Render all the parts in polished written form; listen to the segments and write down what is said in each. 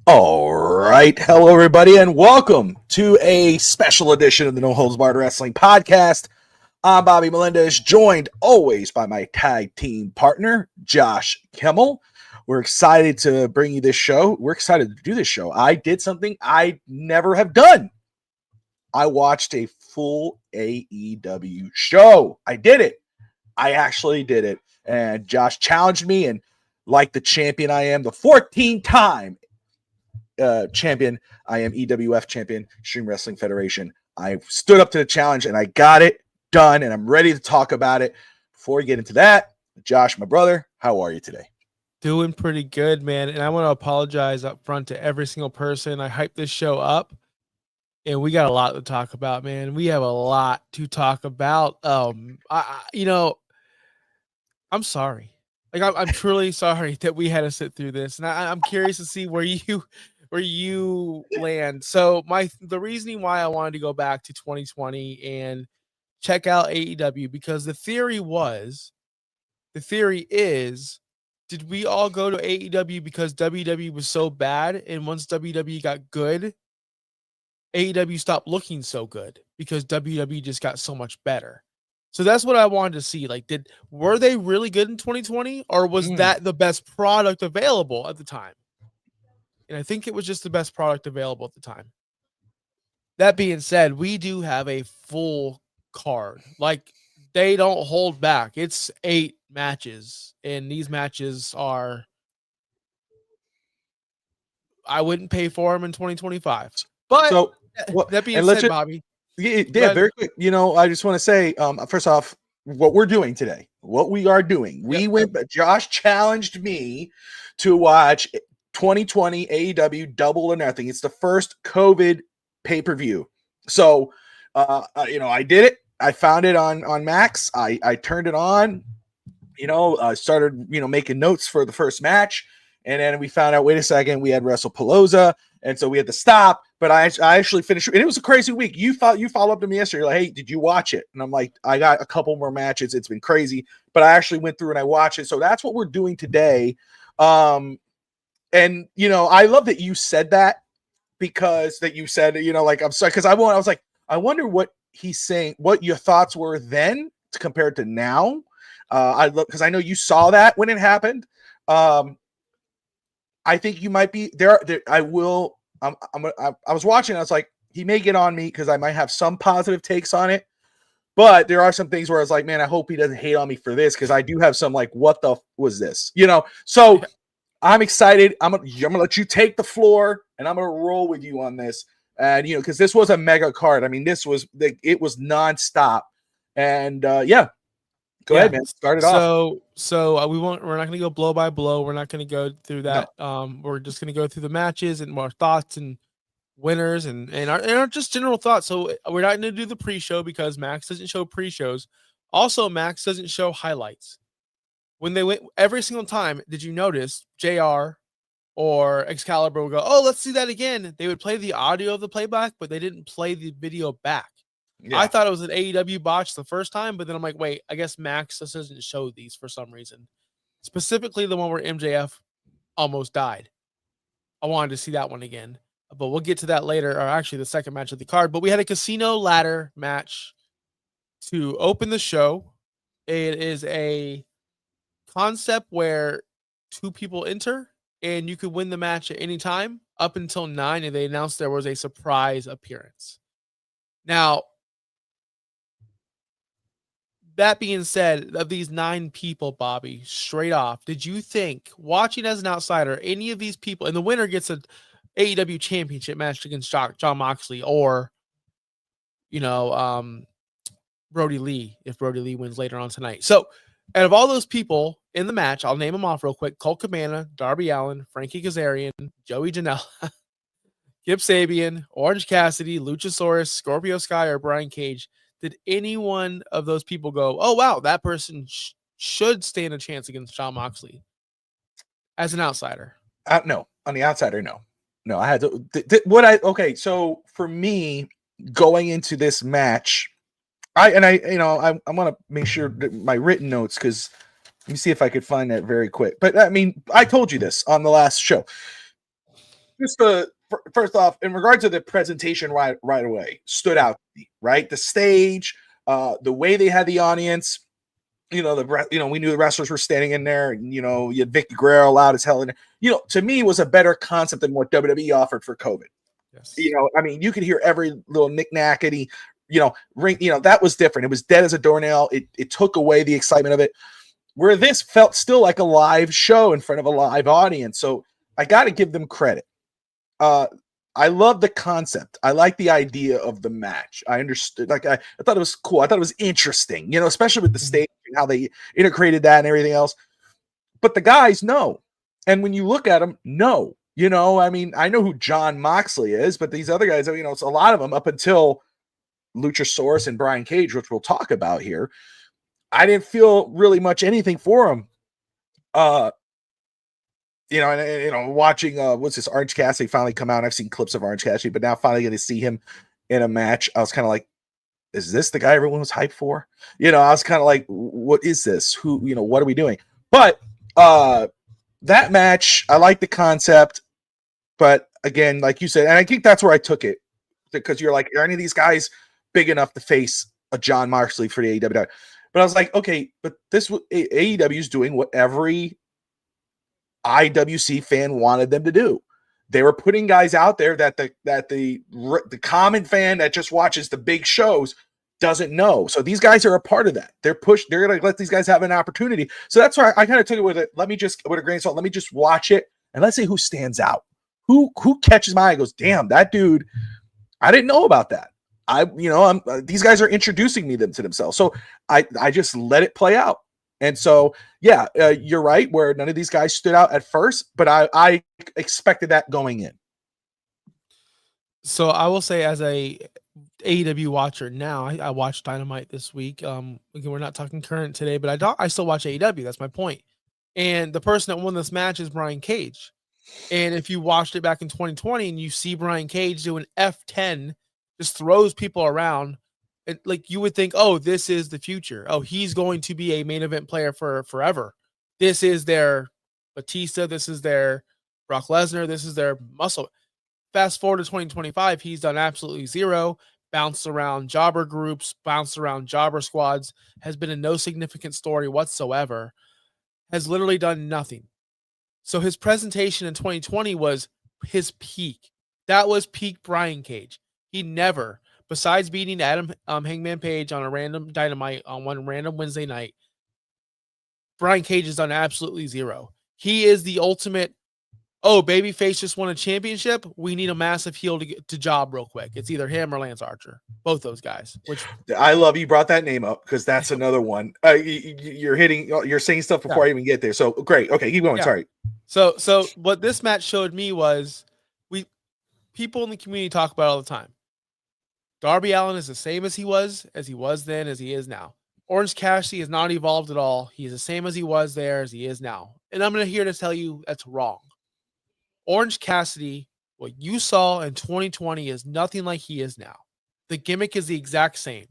All right. Hello, everybody, and welcome to a special edition of the No Holds Barred Wrestling Podcast. I'm Bobby Melendez, joined always by my tag team partner, Josh Kimmel. We're excited to bring you this show. We're excited to do this show. I did something I never have done. I watched a full AEW show. I did it. I actually did it. And Josh challenged me, and like the champion I am, the 14-time champion I am, EWF champion, Extreme Wrestling Federation. I stood up to the challenge and I got it done, and I'm ready to talk about it. Before we get into that, Josh, my brother, how are you today? Doing pretty good, man. And I want to apologize up front to every single person. I hyped this show up, and we got a lot to talk about, man. We have a lot to talk about. I'm sorry. Like I'm truly sorry that we had to sit through this, and I'm curious to see where you land. So the reasoning why I wanted to go back to 2020 and check out AEW, because the theory is, did we all go to AEW because WWE was so bad, and once WWE got good, AEW stopped looking so good because WWE just got so much better? So that's what I wanted to see. Like, were they really good in 2020, or was that the best product available at the time? And I think it was just the best product available at the time. That being said, we do have a full card. Like, they don't hold back. It's 8 matches, and these matches are, I wouldn't pay for them in 2025. But So, that being said, Bobby, yeah, very quick. I just want to say, first off, what we're doing today, what we are doing. Josh challenged me to watch 2020 AEW Double or Nothing. It's the first COVID pay-per-view. So, I did it. I found it on Max. I turned it on. I started, making notes for the first match. And then we found out, wait a second, we had WrestlePalooza. And so we had to stop. But I actually finished. And it was a crazy week. You followed up to me yesterday. You're like, hey, did you watch it? And I'm like, I got a couple more matches. It's been crazy. But I actually went through and I watched it. So that's what we're doing today. And, I love that you said that, because that you said, like, I'm sorry. Because I was like, I wonder what he's saying, what your thoughts were then compared to now. I love, because I know you saw that when it happened. I think you might be there. I was watching. I was like, he may get on me because I might have some positive takes on it, but there are some things where I was like, man, I hope he doesn't hate on me for this, because I do have some like, what the was this? So I'm excited. I'm gonna let you take the floor, and I'm gonna roll with you on this. And because this was a mega card. I mean, it was nonstop. And Go ahead, man. Start it off. So we're not going to go blow by blow. We're not going to go through that. No. We're just going to go through the matches and more thoughts and winners and our just general thoughts. So we're not going to do the pre-show because Max doesn't show pre-shows. Also, Max doesn't show highlights. When they went every single time, did you notice JR or Excalibur would go, oh, let's see that again. They would play the audio of the playback, but they didn't play the video back. Yeah. I thought it was an AEW botch the first time, but then I'm like, wait, I guess Max just doesn't show these for some reason. Specifically the one where MJF almost died. I wanted to see that one again, but we'll get to that later, or actually the second match of the card. But we had a casino ladder match to open the show. It is a concept where 2 people enter, and you could win the match at any time up until 9, and they announced there was a surprise appearance. Now, that being said, of these 9 people, Bobby, straight off, did you think, watching as an outsider, any of these people, and the winner gets an AEW championship match against John Moxley, or, Brody Lee, if Brody Lee wins later on tonight? So, out of all those people in the match, I'll name them off real quick: Colt Cabana, Darby Allin, Frankie Kazarian, Joey Janela, Kip Sabian, Orange Cassidy, Luchasaurus, Scorpio Sky, or Brian Cage. Did any one of those people go, oh, wow, that person should stand a chance against Jon Moxley as an outsider? No, on the outsider, no. No, I had to. Okay, so for me, going into this match, I want to make sure that my written notes, because let me see if I could find that very quick. But I mean, I told you this on the last show. just first off, in regard to the presentation right away, stood out to me, right? The stage, the way they had the audience, we knew the wrestlers were standing in there, and you had Vicky Guerrero loud as hell in there. To me was a better concept than what WWE offered for COVID. Yes. I mean, you could hear every little knick-knackety, ring, that was different. It was dead as a doornail. It took away the excitement of it. Where this felt still like a live show in front of a live audience. So I got to give them credit. I love the concept. I like the idea of the match. I understood. Like I thought it was cool. I thought it was interesting, especially with the stage and how they integrated that and everything else. But the guys, no. And when you look at them, no. I mean, I know who John Moxley is, but these other guys, it's a lot of them up until Luchasaurus and Brian Cage, which we'll talk about here. I didn't feel really much anything for them. Watching what's this Orange Cassidy finally come out. I've seen clips of Orange Cassidy, but now finally going to see him in a match. I was kind of like, is this the guy everyone was hyped for? I was kind of like, what is this? Who, what are we doing? But that match, I like the concept, but again, like you said, and I think that's where I took it, because you're like, are any of these guys big enough to face a John Moxley for the AEW? But I was like, okay, but this AEW is doing what every IWC fan wanted them to do. They were putting guys out there that the common fan that just watches the big shows doesn't know. So these guys are a part of that. They're going to let these guys have an opportunity. So that's why I kind of took it with it. With a grain of salt, let me just watch it and let's see who stands out. Who catches my eye and goes, damn, that dude, I didn't know about that. These guys are introducing me to themselves. So I just let it play out. And so, yeah, you're right, where none of these guys stood out at first, but I expected that going in. So I will say, as a AEW watcher now, I watched Dynamite this week. Again, we're not talking current today, but I still watch AEW. That's my point. And the person that won this match is Brian Cage. And if you watched it back in 2020 and you see Brian Cage doing F10, just throws people around, like you would think, oh, this is the future. Oh, he's going to be a main event player for forever. This is their Batista. This is their Brock Lesnar. This is their muscle. Fast forward to 2025, he's done absolutely zero. Bounced around jobber groups, bounced around jobber squads, has been in no significant story whatsoever, has literally done nothing. So his presentation in 2020 was his peak. That was peak Brian Cage. He never, besides beating Adam Hangman Page on a random Dynamite on one random Wednesday night, Brian Cage has done absolutely zero. He is the ultimate, oh, babyface just won a championship. We need a massive heel to get to job real quick. It's either him or Lance Archer. Both those guys. Which I love you brought that name up, because that's another one. You're saying stuff before I even get there. So great. Okay, keep going. Yeah. Sorry. So what this match showed me was people in the community talk about it all the time. Darby Allin is the same as he was then, as he is now. Orange Cassidy has not evolved at all. He's the same as he was there as he is now. And I'm here to tell you that's wrong. Orange Cassidy, what you saw in 2020 is nothing like he is now. The gimmick is the exact same.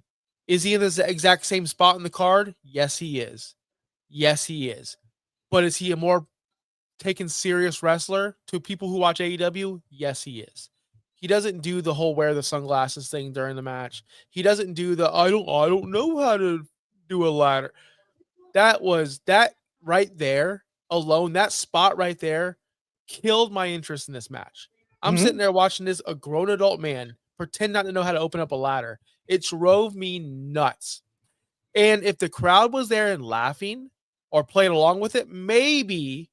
Is he in the exact same spot in the card? Yes, he is. Yes, he is. But is he a more taken serious wrestler to people who watch AEW? Yes, he is. He doesn't do the whole wear the sunglasses thing during the match. He doesn't do the I don't know how to do a ladder. That right there alone, that spot right there killed my interest in this match. I'm sitting there watching this, a grown adult man pretend not to know how to open up a ladder. It drove me nuts. And if the crowd was there and laughing or playing along with it, maybe,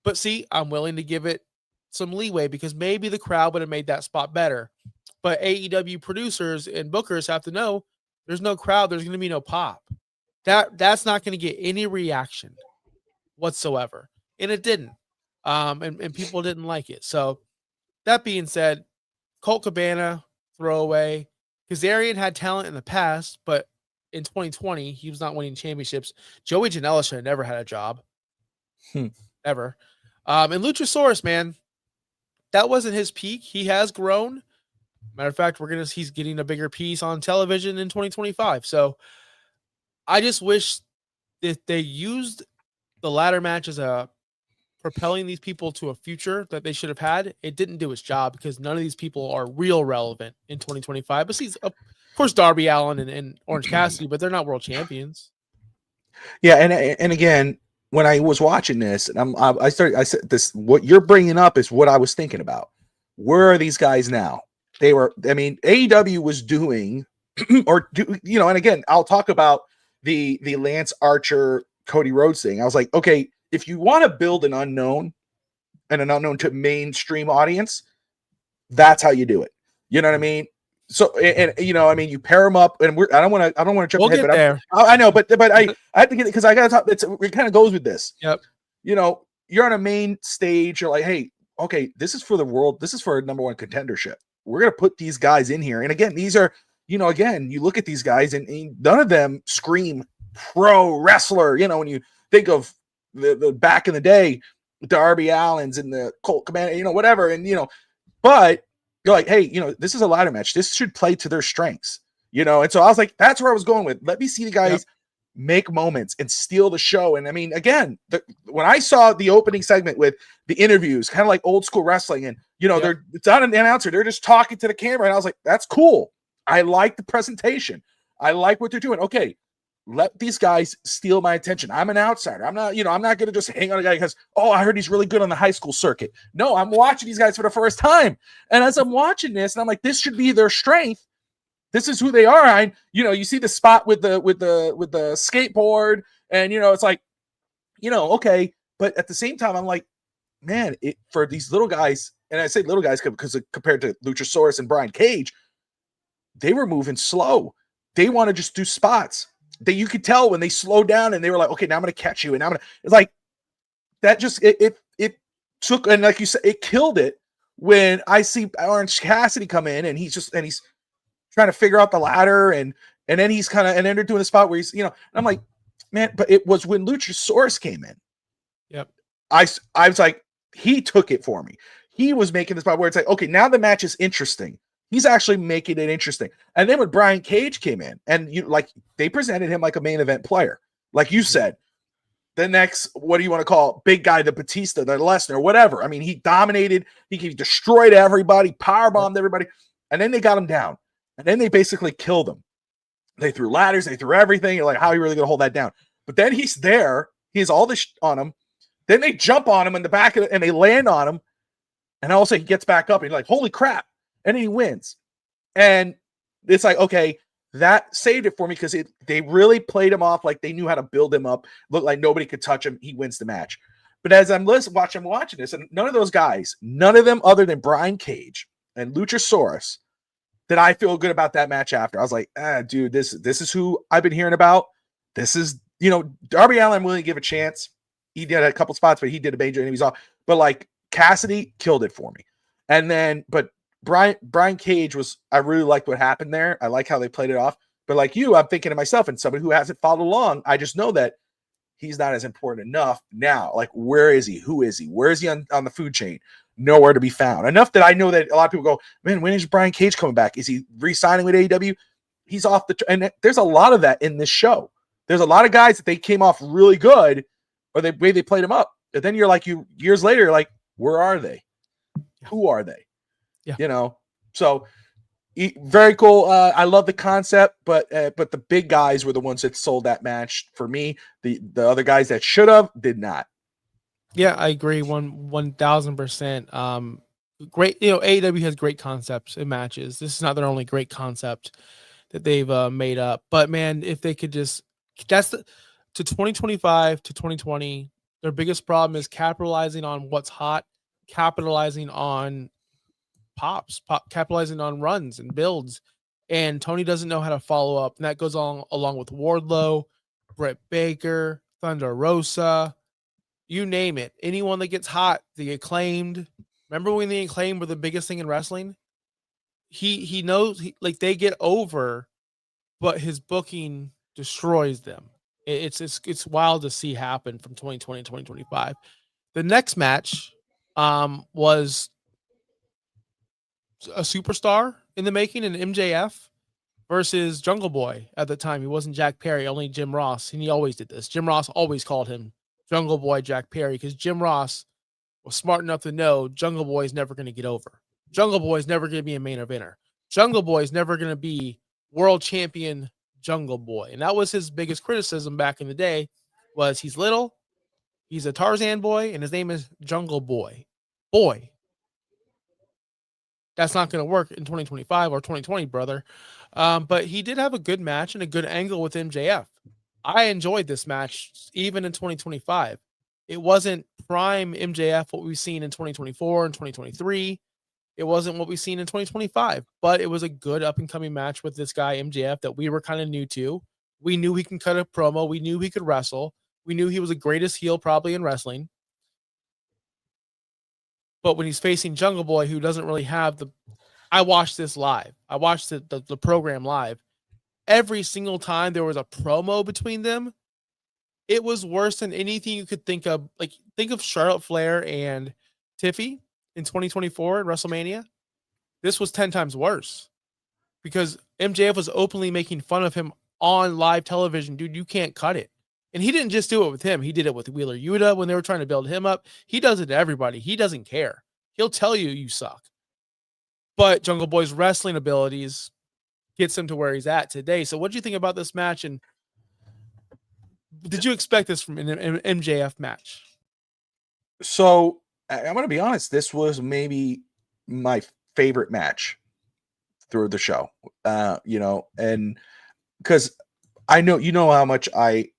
but see, I'm willing to give it some leeway, because maybe the crowd would have made that spot better. But AEW producers and bookers have to know there's no crowd, there's going to be no pop. That's not going to get any reaction whatsoever. And it didn't. And people didn't like it. So that being said, Colt Cabana, throwaway. Kazarian had talent in the past, but in 2020, he was not winning championships. Joey Janela should have never had a job. Ever. And Luchasaurus, man, that wasn't his peak. He has grown. Matter of fact, he's getting a bigger piece on television in 2025. So I just wish that they used the ladder match as a propelling these people to a future that they should have had, it didn't do its job because none of these people are real relevant in 2025. Besides, of course, Darby Allin and Orange Cassidy, but they're not world champions. Yeah, and again, when I was watching this, and I said this. What you're bringing up is what I was thinking about. Where are these guys now? They were. I mean, AEW was doing, and again, I'll talk about the Lance Archer Cody Rhodes thing. I was like, okay, if you want to build an unknown to mainstream audience, that's how you do it. You know what I mean? So, and I mean, you pair them up, and I don't want to jump ahead, but I know, but I have to get it because I got to talk. It kind of goes with this. Yep. You're on a main stage. You're like, hey, okay, this is for the world. This is for a number one contendership. We're gonna put these guys in here, and again, these are, again, you look at these guys, and none of them scream pro wrestler. When you think of the back in the day, Darby Allin's and the Colt Commander, whatever, and but you're like, hey, this is a ladder match. This should play to their strengths, and so I was like, that's where I was going with. Let me see the guys make moments and steal the show. And I mean, again, when I saw the opening segment with the interviews, kind of like old school wrestling, and it's not an announcer, they're just talking to the camera, and I was like, that's cool. I like the presentation. I like what they're doing. Okay, let these guys steal my attention. I'm an outsider. I'm not, I'm not going to just hang on a guy because, I heard he's really good on the high school circuit. No, I'm watching these guys for the first time. And as I'm watching this, and I'm like, this should be their strength. This is who they are. You see the spot with the skateboard, and it's like, okay. But at the same time, I'm like, man, for these little guys, and I say little guys because compared to Luchasaurus and Brian Cage, they were moving slow. They want to just do spots. That you could tell when they slowed down and they were like, okay, now I'm going to catch you. And it's like, that just, it took, and like you said, it killed it when I see Orange Cassidy come in and he's trying to figure out the ladder. And then he's and then they're doing a spot where he's, and I'm like, man, but it was when Luchasaurus came in. Yep. I was like, he took it for me. He was making the spot where it's like, okay, now the match is interesting. He's actually making it interesting. And then when Brian Cage came in, and they presented him like a main event player, like you said. The next, what do you want to call it? Big guy, the Batista, the Lesnar, whatever. I mean, he dominated. He destroyed everybody, powerbombed everybody, and then they got him down, and then they basically killed him. They threw ladders, they threw everything. You're like, how are you really going to hold that down? But then he's there. He has all this on him. Then they jump on him in the back of it, and they land on him, and also he gets back up, and you're like, holy crap. And then he wins. And it's like, okay, that saved it for me because they really played him off like they knew how to build him up. Looked like nobody could touch him. He wins the match. But as I'm watching this, and none of those guys, none of them other than Brian Cage and Luchasaurus, that I feel good about that match after. I was like, dude, this is who I've been hearing about. This is, Darby Allin, I'm willing to give a chance. He did a couple spots, but he did a major and he was off. But like Cassidy killed it for me. And then, but Brian Cage I really liked what happened there. I like how they played it off. But like you, I'm thinking to myself, and somebody who hasn't followed along, I just know that he's not as important enough now. Like, where is he? Who is he? Where is he on the food chain? Nowhere to be found. Enough that I know that a lot of people go, man, when is Brian Cage coming back? Is he re-signing with AEW? He's off and there's a lot of that in this show. There's a lot of guys that they came off really good, or the way they played him up. But then you're like, years later, you're like, where are they? Who are they? Yeah. So very cool. I love the concept, but the big guys were the ones that sold that match for me. The other guys that should have did not. Yeah, I agree 1,000%. Great, AEW has great concepts in matches. This is not their only great concept that they've made up. But man, if they could to 2025 to 2020, their biggest problem is capitalizing on what's hot, capitalizing on capitalizing on runs and builds, and Tony doesn't know how to follow up, and that goes along with Wardlow, Britt Baker, Thunder Rosa, you name it. Anyone that gets hot, the Acclaimed. Remember when the Acclaimed were the biggest thing in wrestling? He knows they get over, but his booking destroys them. It's wild to see happen from 2020 to 2025. The next match was a superstar in the making, in MJF versus Jungle Boy. At the time, he wasn't Jack Perry, only Jim Ross, and he always did this. Jim Ross always called him Jungle Boy Jack Perry because Jim Ross was smart enough to know Jungle Boy is never going to get over. Jungle Boy is never going to be a main eventer. Jungle Boy is never going to be world champion Jungle Boy. And that was his biggest criticism back in the day was he's little, he's a Tarzan boy, and his name is Jungle Boy. Boy. That's not going to work in 2025 or 2020, brother. But he did have a good match and a good angle with MJF. I enjoyed this match even in 2025. It wasn't prime MJF what we've seen in 2024 and 2023. It wasn't what we've seen in 2025, but it was a good up and coming match with this guy MJF that we were kind of new to. We knew he can cut a promo. We knew he could wrestle. We knew he was the greatest heel probably in wrestling. But when he's facing Jungle Boy, who doesn't really have the, I watched this live. I watched the program live. Every single time there was a promo between them, it was worse than anything you could think of. Like, think of Charlotte Flair and Tiffy in 2024 at WrestleMania. This was 10 times worse because MJF was openly making fun of him on live television. Dude, you can't cut it. And he didn't just do it with him. He did it with Wheeler Yuta when they were trying to build him up. He does it to everybody. He doesn't care. He'll tell you you suck. But Jungle Boy's wrestling abilities gets him to where he's at today. So what do you think about this match? And did you expect this from an MJF match? So I'm going to be honest. This was maybe my favorite match through the show, and because I know, how much I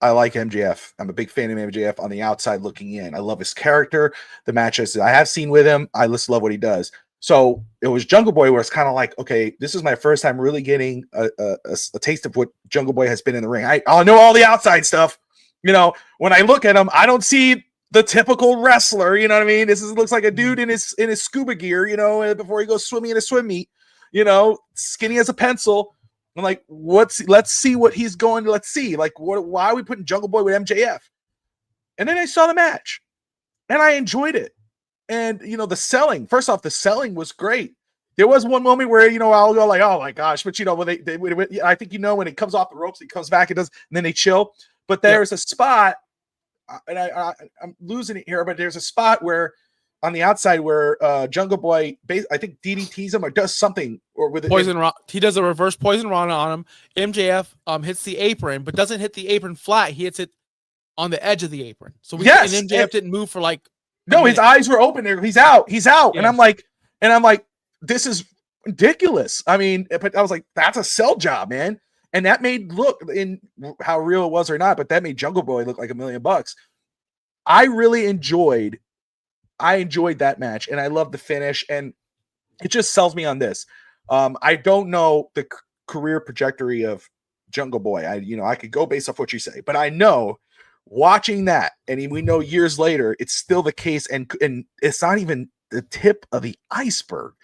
like MJF. I'm a big fan of MJF on the outside looking in. I love his character, the matches I have seen with him. I just love what he does. So it was Jungle Boy where it's kind of like, okay, this is my first time really getting a taste of what Jungle Boy has been in the ring. I know all the outside stuff. When I look at him, I don't see the typical wrestler. You know what I mean? Looks like a dude in his scuba gear, before he goes swimming in a swim meet, skinny as a pencil. I'm like, let's see what he's going to, let's see. Like, why are we putting Jungle Boy with MJF? And then I saw the match and I enjoyed it. And, the selling, first off, the selling was great. There was one moment where, I'll go like, oh my gosh, but when I think, when it comes off the ropes, it comes back, it does, and then they chill. But there's a spot, and I'm losing it here, but there's a spot where on the outside where Jungle Boy, I think DDTs him or does something, or with poison. He does a reverse poison rana on him. MJF hits the apron, but doesn't hit the apron flat. He hits it on the edge of the apron. So and MJF didn't move for like. No, his eyes were open there. He's out. Yeah. And I'm like, this is ridiculous. I mean, but I was like, that's a sell job, man. And that made look in how real it was or not, but that made Jungle Boy look like $1 million. I really enjoyed that match, and I love the finish, and it just sells me on this. I don't know the career trajectory of Jungle Boy. I could go based off what you say, but I know watching that, and we know years later, it's still the case, and it's not even the tip of the iceberg.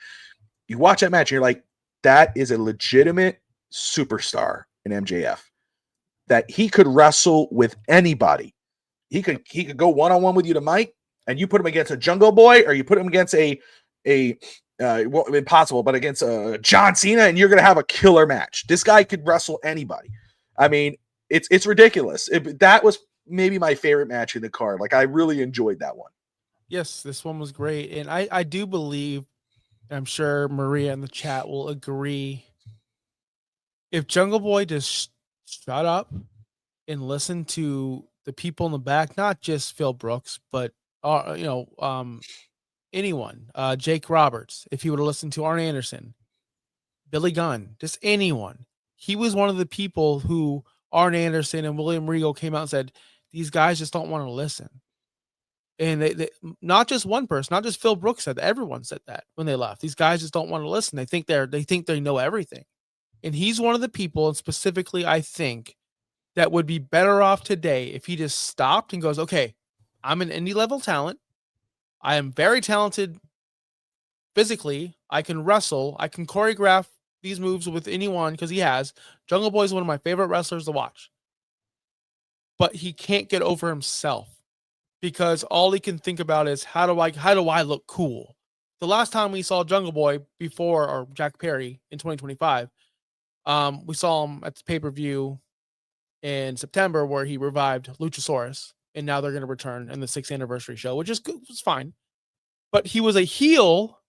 You watch that match, and you're like, that is a legitimate superstar in MJF. That he could wrestle with anybody. He could go one-on-one with you to Mike, and you put him against a Jungle Boy, or you put him against impossible, but against John Cena, and you're going to have a killer match. This guy could wrestle anybody. I mean, it's ridiculous. That was maybe my favorite match in the card. Like, I really enjoyed that one. Yes, this one was great. And I do believe, I'm sure Maria in the chat will agree, if Jungle Boy just shut up and listen to the people in the back, not just Phil Brooks, but anyone, Jake Roberts, if he would have listened to Arn Anderson, Billy Gunn, just anyone. He was one of the people who Arn Anderson and William Regal came out and said, these guys just don't want to listen. And they not just one person, not just Phil Brooks said that, everyone said that when they left. These guys just don't want to listen. They think they know everything. And he's one of the people, and specifically, I think, that would be better off today if he just stopped and goes, okay, I'm an indie level talent. I am very talented physically. I can wrestle. I can choreograph these moves with anyone because he has. Jungle Boy is one of my favorite wrestlers to watch. But he can't get over himself because all he can think about is how do I look cool? The last time we saw Jungle Boy before, or Jack Perry in 2025, we saw him at the pay-per-view in September where he revived Luchasaurus and now they're going to return in the 6th anniversary show, which is good, was fine. But he was a heel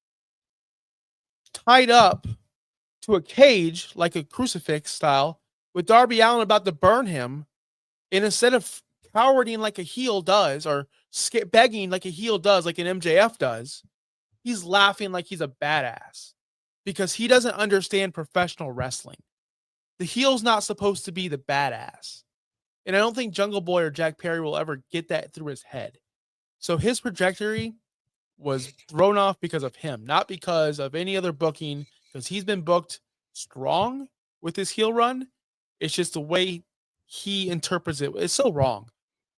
tied up to a cage like a crucifix style with Darby Allin about to burn him, and instead of cowarding like a heel does or begging like a heel does, like an MJF does, he's laughing like he's a badass because he doesn't understand professional wrestling. The heel's not supposed to be the badass. And I don't think Jungle Boy or Jack Perry will ever get that through his head. So his trajectory was thrown off because of him, not because of any other booking, because he's been booked strong with his heel run. It's just the way he interprets it. It's so wrong.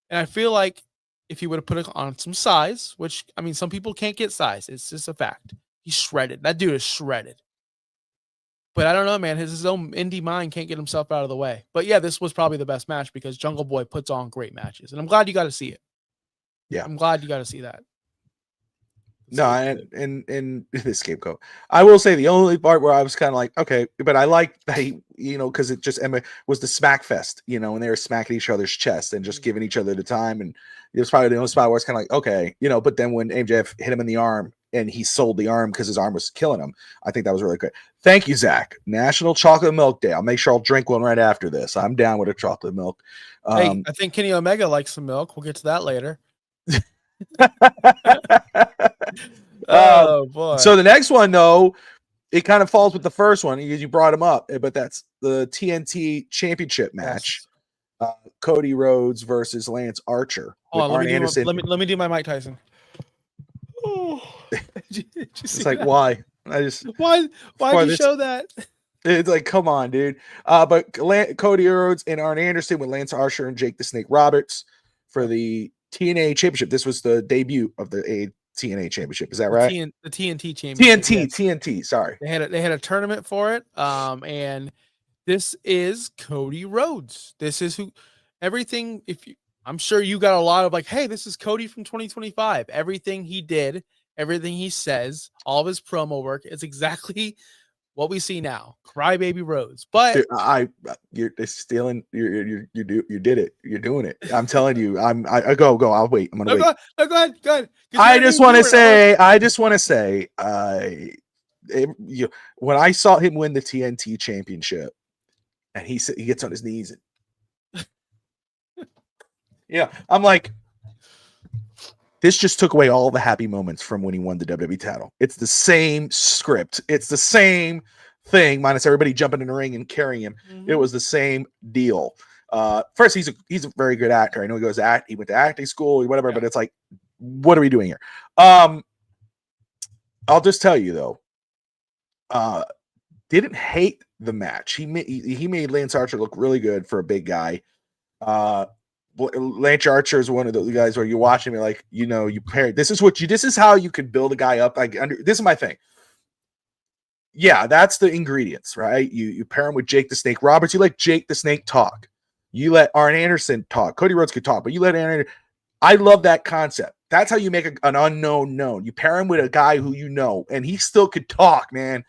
And I feel like if he would have put it on some size, which, I mean, some people can't get size. It's just a fact. He's shredded. That dude is shredded. But I don't know, man. His own indie mind can't get himself out of the way. But yeah, this was probably the best match because Jungle Boy puts on great matches. And I'm glad you got to see it. Yeah. I'm glad you got to see that. No, and the scapegoat. I will say the only part where I was kind of like, okay, but I like that he, because it just was the smack fest, and they were smacking each other's chest and just giving each other the time. And it was probably the only spot where it's kind of like, okay, but then when MJF hit him in the arm and he sold the arm because his arm was killing him, I think that was really good. Thank you, Zach. National Chocolate Milk Day. I'll make sure I'll drink one right after this. I'm down with a chocolate milk. Hey, I think Kenny Omega likes some milk. We'll get to that later. Oh boy. So the next one, though, it kind of falls with the first one because you brought him up, but that's the TNT Championship match. Yes. Cody Rhodes versus Lance Archer. Let me do my Mike Tyson. Oh, it's like, why? Why'd you show that? It's like, come on, dude. But Cody Rhodes and Arn Anderson with Lance Archer and Jake the Snake Roberts for the TNA Championship. This was the debut of the TNA Championship. Is that right? The TNT Championship. TNT. Sorry. They had a tournament for it. And this is Cody Rhodes. This is everything. I'm sure you got a lot of like, hey, this is Cody from 2025. Everything he did, everything he says, all of his promo work is exactly what we see now. Crybaby Rhodes. But you're stealing. You did it. You're doing it. I'm telling you. I go. I'll wait. I'm gonna wait. Go ahead. I just want to say. When I saw him win the TNT Championship, and he gets on his knees and. Yeah, I'm like, this just took away all the happy moments from when he won the WWE title. It's the same script. It's the same thing, minus everybody jumping in the ring and carrying him. Mm-hmm. It was the same deal. First, he's a very good actor. I know he went to acting school, whatever, but it's like, what are we doing here? I'll just tell you though, didn't hate the match. He made Lance Archer look really good for a big guy. Lance Archer is one of those guys where you're watching me like, you pair. This is how you can build a guy up. Like this is my thing. Yeah, that's the ingredients, right? You pair him with Jake the Snake Roberts. You let Jake the Snake talk. You let Arn Anderson talk. Cody Rhodes could talk, but you let Arn Anderson. I love that concept. That's how you make an unknown known. You pair him with a guy who and he still could talk, man.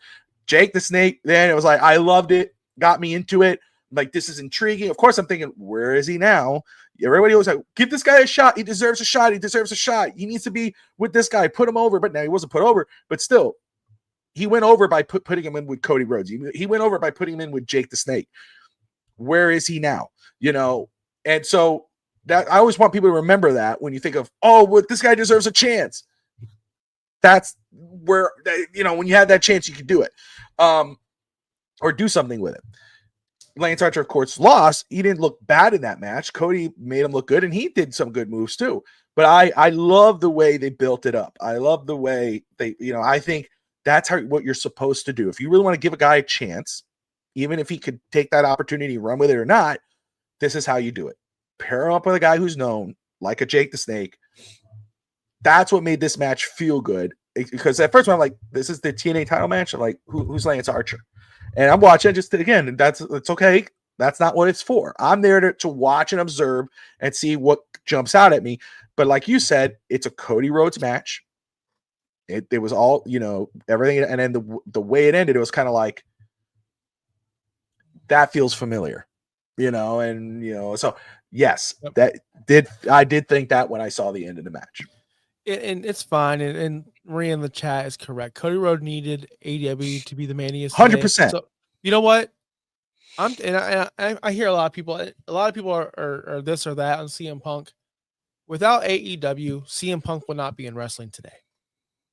Jake the Snake, then it was like, I loved it. Got me into it. Like, this is intriguing. Of course, I'm thinking, where is he now? Everybody was like, give this guy a shot. He deserves a shot. He deserves a shot. He needs to be with this guy. Put him over. But now he wasn't put over. But still, he went over by putting him in with Cody Rhodes. He went over by putting him in with Jake the Snake. Where is he now? And so that I always want people to remember that when you think of, this guy deserves a chance. That's where, when you had that chance, you could do it. Or do something with it. Lance Archer, of course, lost. He didn't look bad in that match. Cody made him look good, and he did some good moves too. But I love the way they built it up. I love the way they, I think that's what you're supposed to do. If you really want to give a guy a chance, even if he could take that opportunity and run with it or not, this is how you do it. Pair him up with a guy who's known, like a Jake the Snake. That's what made this match feel good. Because at first I'm like, this is the TNA title match. I'm like, who's Lance Archer? And I'm watching just again, it's okay. That's not what it's for. I'm there to watch and observe and see what jumps out at me. But like you said, it's a Cody Rhodes match. It was all, everything. And then the way it ended, it was kind of like, that feels familiar, so Yes, Yep. I did think that when I saw the end of the match. And it's fine. And Maria in the chat is correct. Cody Rhodes needed AEW to be the man he is today. 100%. So you know what? I hear a lot of people. A lot of people are this or that on CM Punk. Without AEW, CM Punk would not be in wrestling today.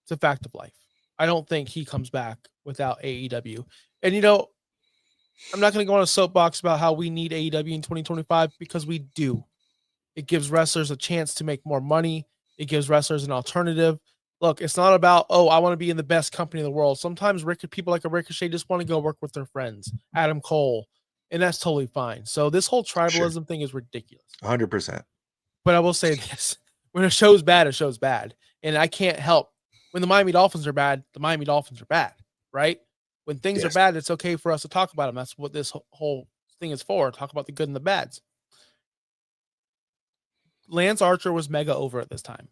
It's a fact of life. I don't think he comes back without AEW. And I'm not going to go on a soapbox about how we need AEW in 2025 because we do. It gives wrestlers a chance to make more money. It gives wrestlers an alternative. Look, it's not about, I want to be in the best company in the world. Sometimes people like a Ricochet just want to go work with their friends, Adam Cole, and that's totally fine. So this whole tribalism thing is ridiculous. 100%. But I will say this. When a show's bad, a show's bad. And I can't help. When the Miami Dolphins are bad, the Miami Dolphins are bad, right? When things are bad, it's okay for us to talk about them. That's what this whole thing is for. Talk about the good and the bads. Lance Archer was mega over at this time.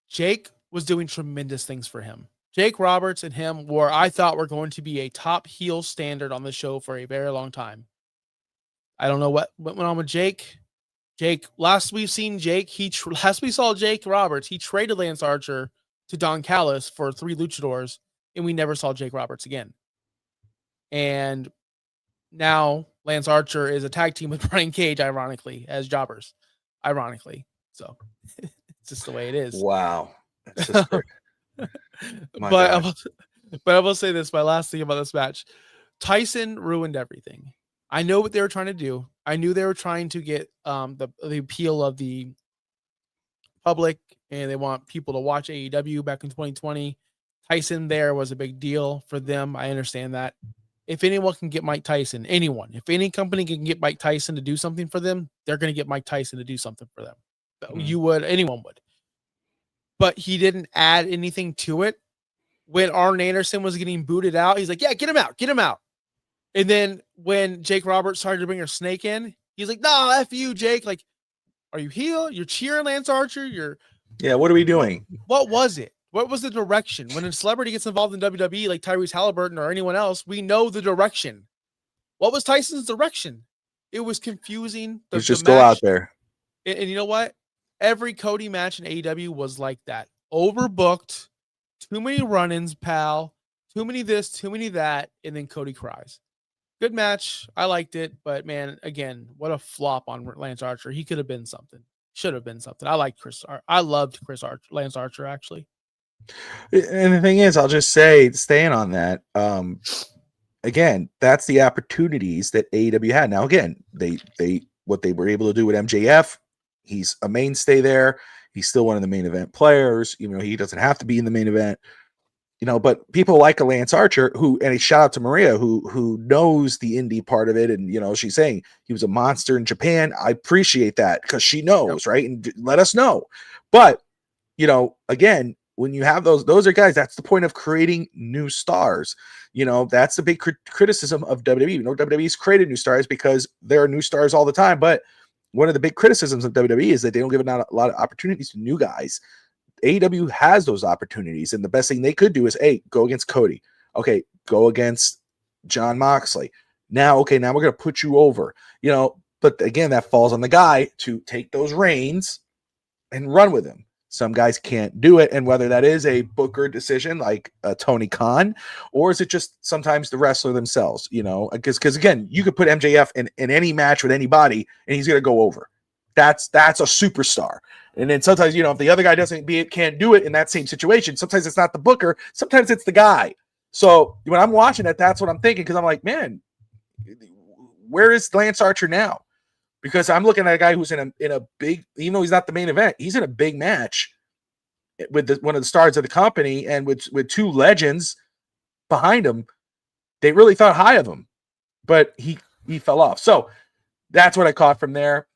Jake was doing tremendous things for him. Jake Roberts and him I thought were going to be a top heel standard on the show for a very long time. I don't know what went on with Jake. Last we saw Jake Roberts, he traded Lance Archer to Don Callis for 3 luchadors, and we never saw Jake Roberts again. And now Lance Archer is a tag team with Brian Cage, ironically, as jobbers. Ironically. So it's just the way it is. Wow. That's just great. But I will say this, my last thing about this match. Tyson ruined everything. I know what they were trying to do. I knew they were trying to get the appeal of the public, and they want people to watch AEW back in 2020. Tyson there was a big deal for them. I understand that. If anyone can get Mike Tyson, if any company can get Mike Tyson to do something for them, they're going to get Mike Tyson to do something for them. Anyone would. But he didn't add anything to it. When Arn Anderson was getting booted out, he's like, yeah, get him out. And then when Jake Roberts started to bring her snake in, he's like, no, F you, Jake. Like, are you heel? You're cheering Lance Archer? What are we doing? What was it? What was the direction? When a celebrity gets involved in WWE, like Tyrese Halliburton or anyone else, we know the direction. What was Tyson's direction? It was confusing. Just go out there. And you know what? Every Cody match in AEW was like that. Overbooked, too many run-ins, pal, too many this, too many that, and then Cody cries. Good match. I liked it, but man, again, what a flop on Lance Archer. He could have been something. Should have been something. I loved Lance Archer, actually. And the thing is, I'll just say, staying on that, again, that's the opportunities that AEW had. Now, again, what they were able to do with MJF, he's a mainstay there. He's still one of the main event players. He doesn't have to be in the main event. But people like a Lance Archer and a shout out to Maria who knows the indie part of it. And, she's saying he was a monster in Japan. I appreciate that because she knows, right? And let us know. But, again, when you have those are guys, that's the point of creating new stars. That's the big criticism of WWE. WWE's created new stars because there are new stars all the time. But one of the big criticisms of WWE is that they don't give a lot of opportunities to new guys. AEW has those opportunities, and the best thing they could do is, hey, go against Cody. Okay, go against John Moxley. Now we're going to put you over. But again, that falls on the guy to take those reins and run with him. Some guys can't do it, and whether that is a booker decision like Tony Khan, or is it just sometimes the wrestler themselves, because again, you could put MJF in any match with anybody, and he's going to go over. That's a superstar. And then sometimes, if the other guy can't do it in that same situation, sometimes it's not the booker, sometimes it's the guy. So when I'm watching it, that's what I'm thinking, because I'm like, man, where is Lance Archer now? Because I'm looking at a guy who's in a big, even though he's not the main event, he's in a big match with one of the stars of the company, and with 2 legends behind him. They really thought high of him, but he fell off. So that's what I caught from there.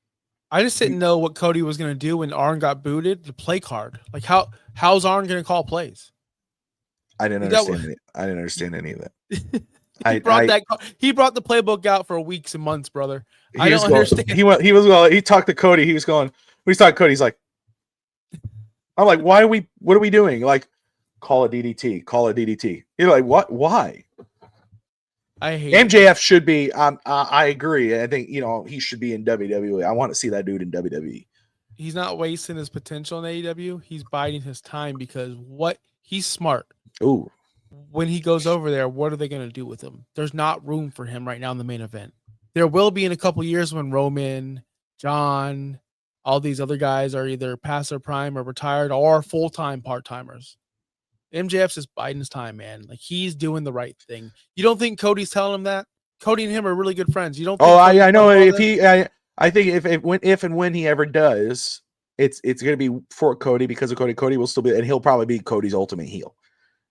I just didn't know what Cody was going to do when Arn got booted. The play card, like how's Arn going to call plays? I didn't understand any of that. He brought the playbook out for weeks and months, brother. I don't understand. He talked to Cody. He was going, when he's talking to Cody, he's like, I'm like, what are we doing? Like, call a DDT. You're like, what? Why? I hate MJF should be. I agree. I think he should be in WWE. I want to see that dude in WWE. He's not wasting his potential in AEW. He's biding his time because he's smart. Ooh. When he goes over there, what are they going to do with him? There's not room for him right now in the main event. There will be in a couple years when Roman, John, all these other guys are either past their prime or retired or full-time part-timers. MJF's just biding his time, man. Like, he's doing the right thing. You don't think Cody's telling him that? Cody and him are really good friends. You don't think I know if I think if and when he ever does, it's going to be for Cody because of Cody. Cody will still be, and he'll probably be Cody's ultimate heel.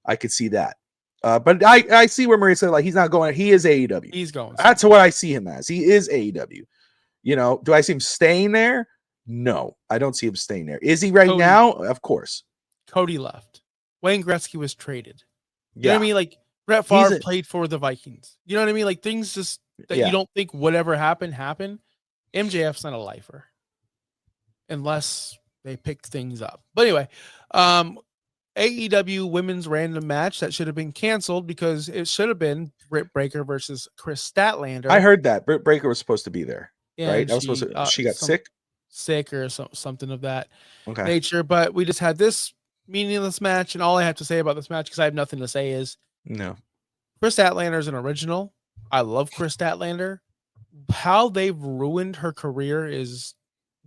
I could see that. But I see where Maria said, like, he's not going. He is AEW. He's going. That's what I see him as. He is AEW. Do I see him staying there? No, I don't see him staying there. Is he right now? Of course. Cody left. Wayne Gretzky was traded. You know what I mean? Like, Brett Favre played for the Vikings. You know what I mean? Like, things just that you don't think would ever happen. MJF's not a lifer. Unless they pick things up. But anyway, AEW women's random match that should have been canceled because it should have been Britt Baker versus Chris Statlander. I heard that Britt Baker was supposed to be there, right? That was supposed to. She got sick or something of that okay. nature. But we just had this meaningless match, and all I have to say about this match, because I have nothing to say, is no. Chris Statlander is an original. I love Chris Statlander. How they've ruined her career is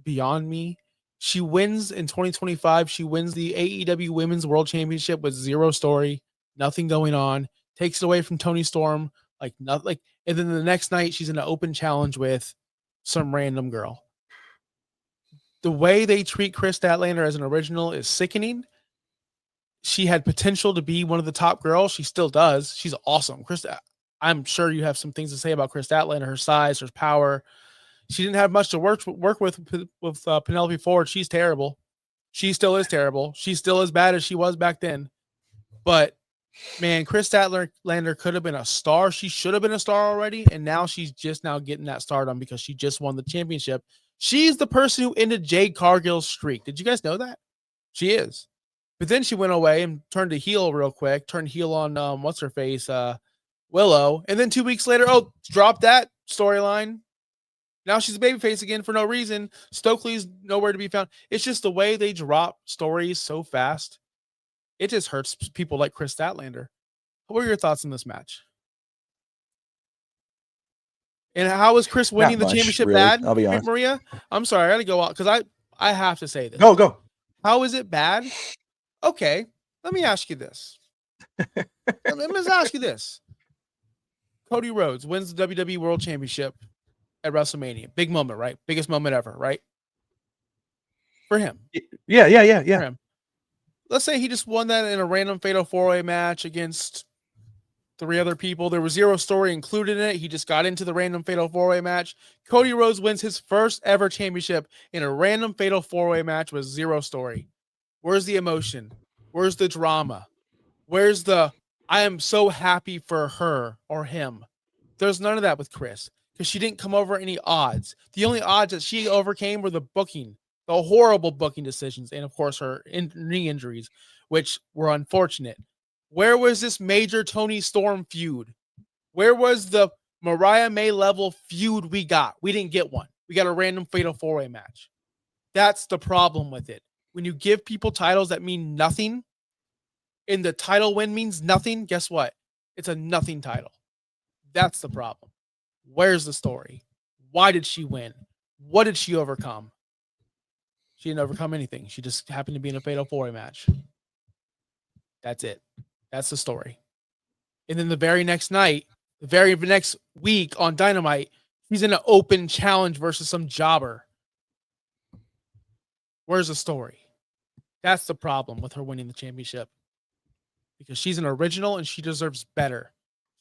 beyond me. She wins in 2025. She wins the AEW Women's World Championship with zero story, nothing going on. Takes it away from Toni Storm, and then the next night she's in an open challenge with some random girl. The way they treat Chris Statlander as an original is sickening. She had potential to be one of the top girls. She still does. She's awesome. I'm sure you have some things to say about Chris Statlander, her size, her power. She didn't have much to work with Penelope Ford. She's terrible. She still is terrible. She's still as bad as she was back then. But, man, Chris Statlander could have been a star. She should have been a star already, and now she's just now getting that stardom because she just won the championship. She's the person who ended Jade Cargill's streak. Did you guys know that? She is. But then she went away and turned to heel real quick, turned heel on, what's-her-face, Willow. And then 2 weeks later, dropped that storyline. Now she's a babyface again for no reason. Stokely's nowhere to be found. It's just the way they drop stories so fast. It just hurts people like Chris Statlander. What were your thoughts on this match? And how is Chris winning the championship really bad? I'll be honest. Maria, I'm sorry. I got to go out because I have to say this. Go. How is it bad? Okay, let me ask you this. Let me ask you this. Cody Rhodes wins the WWE World Championship at WrestleMania. Big moment, right? Biggest moment ever, right? For him. Yeah. For him. Let's say he just won that in a random fatal 4-way match against 3 other people. There was zero story included in it. He just got into the random fatal 4-way match. Cody Rhodes wins his first ever championship in a random fatal 4-way match with zero story. Where's the emotion? Where's the drama? Where's the I am so happy for her or him? There's none of that with Chris because she didn't come over any odds. The only odds that she overcame were the booking, the horrible booking decisions, and of course her knee injuries, which were unfortunate. Where was this major Toni Storm feud? Where was the Mariah May level feud we got? We didn't get one. We got a random fatal 4-way match. That's the problem with it. When you give people titles that mean nothing, and the title win means nothing, guess what? It's a nothing title. That's the problem. Where's the story? Why did she win? What did she overcome? She didn't overcome anything. She just happened to be in a fatal 4-way match. That's it. That's the story. And then the very next night, the very next week on Dynamite, she's in an open challenge versus some jobber. Where's the story? That's the problem with her winning the championship. Because she's an original and she deserves better.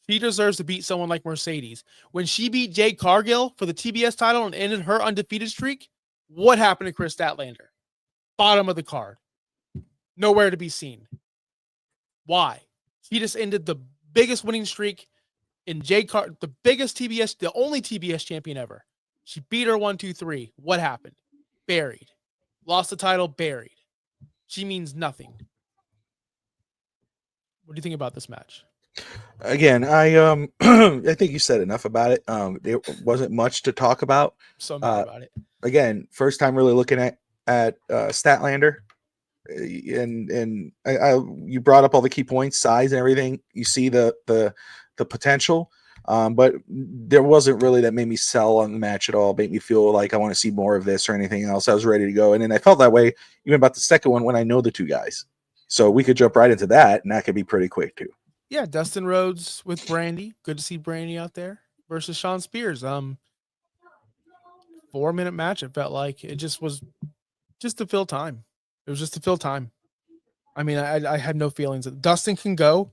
She deserves to beat someone like Mercedes. When she beat Jade Cargill for the TBS title and ended her undefeated streak, what happened to Chris Statlander? Bottom of the card. Nowhere to be seen. Why? She just ended the biggest winning streak in the biggest TBS, the only TBS champion ever. She beat her 1, 2, 3. What happened? Buried. Lost the title, buried. She means nothing. What do you think about this match? Again, I I think you said enough about it. There wasn't much to talk about. So mad Uh, about it. Again, first time really looking at Statlander, and you brought up all the key points, size and everything. You see the potential, but there wasn't really that made me sell on the match at all. Made me feel like I want to see more of this or anything else. I was ready to go, and then I felt that way even about the second one when I know the two guys. So we could jump right into that, and that could be pretty quick too. Yeah, Dustin Rhodes with Brandy. Good to see Brandy out there versus Sean Spears. 4-minute match. It felt like it just was just to fill time. It was just to fill time. I mean, I had no feelings. Dustin can go,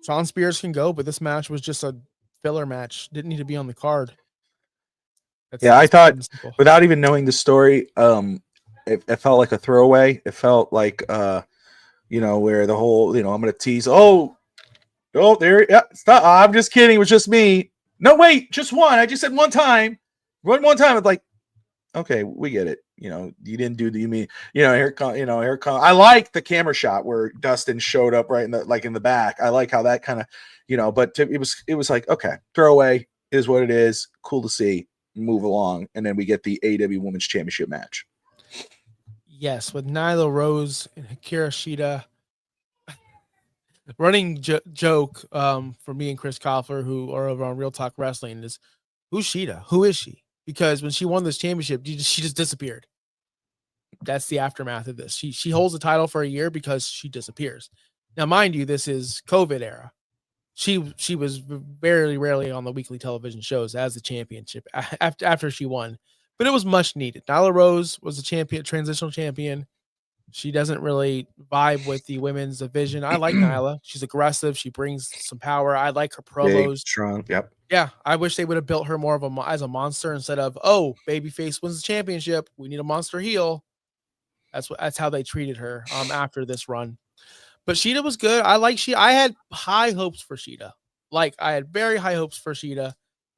Sean Spears can go, but this match was just a filler match. Didn't need to be on the card. Yeah, I That's thought plain and simple. without even knowing the story, it felt like a throwaway. It felt like where the whole, I'm gonna tease, there, yeah, stop. I'm just kidding, it was just me. No, wait, just one. I just said one time. One time. It's like, okay, we get it. You didn't do the you mean, here come I like the camera shot where Dustin showed up right in the back. I like how that kind of, but it was like, okay, throwaway is what it is. Cool to see. Move along, and then we get the AEW Women's Championship match. Yes, with Nyla Rose and Hikaru Shida. Running joke for me and Chris Koffler, who are over on Real Talk Wrestling, is who's Shida? Who is she? Because when she won this championship, she just disappeared. That's the aftermath of this. She holds the title for a year because she disappears. Now, mind you, this is COVID era. She was very rarely on the weekly television shows as the championship after she won, but it was much needed. Nyla Rose was a champion, transitional champion. She doesn't really vibe with the women's division. I like Nyla. She's aggressive. She brings some power. I like her Big, promos. strong. Yep. Yeah, I wish they would have built her more of as a monster instead of babyface wins the championship. We need a monster heel. That's how they treated her after this run. But Shida was good. I like Shida. I had high hopes for Shida. Like I had very high hopes for Shida.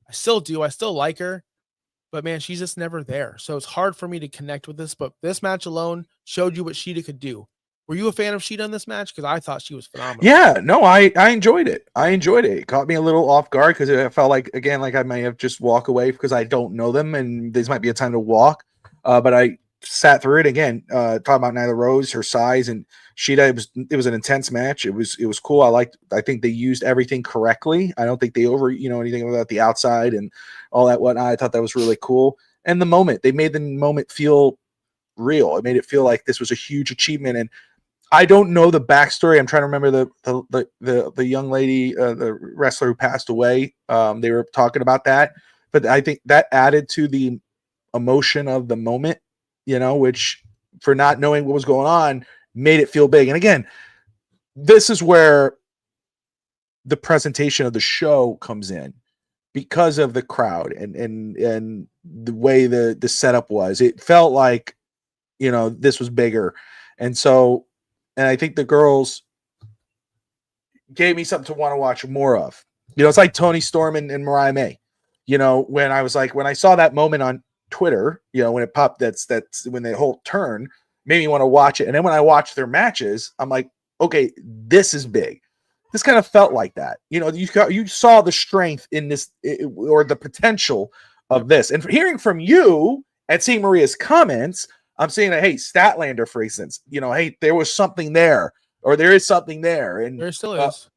I still do. I still like her. But man, she's just never there. So it's hard for me to connect with this. But this match alone showed you what Shida could do. Were you a fan of Shida in this match? Because I thought she was phenomenal. Yeah, no, I enjoyed it. I enjoyed it. It caught me a little off guard because it felt like, again, like I might have just walk away because I don't know them and this might be a time to walk. But I sat through it again. Talking about Nyla Rose, her size, and Shida. It was an intense match. It was cool. I think they used everything correctly. I don't think they anything about the outside and all that whatnot. I thought that was really cool. And they made the moment feel real. It made it feel like this was a huge achievement. And I don't know the backstory. I'm trying to remember the young lady, the wrestler who passed away. They were talking about that, but I think that added to the emotion of the moment, which for not knowing what was going on made it feel big. And again, this is where the presentation of the show comes in because of the crowd and the way the setup was. It felt like, this was bigger. And I think the girls gave me something to want to watch more of. It's like Tony Storm and Mariah May. When I saw that moment on Twitter, when it popped, that's when the whole turn made me want to watch it. And then when I watched their matches, I'm like, okay, this is big. This kind of felt like that. You saw the strength in this or the potential of this. And hearing from you and seeing Maria's comments, I'm saying that, hey, Statlander, for instance, hey, there was something there, or there is something there, and There still is.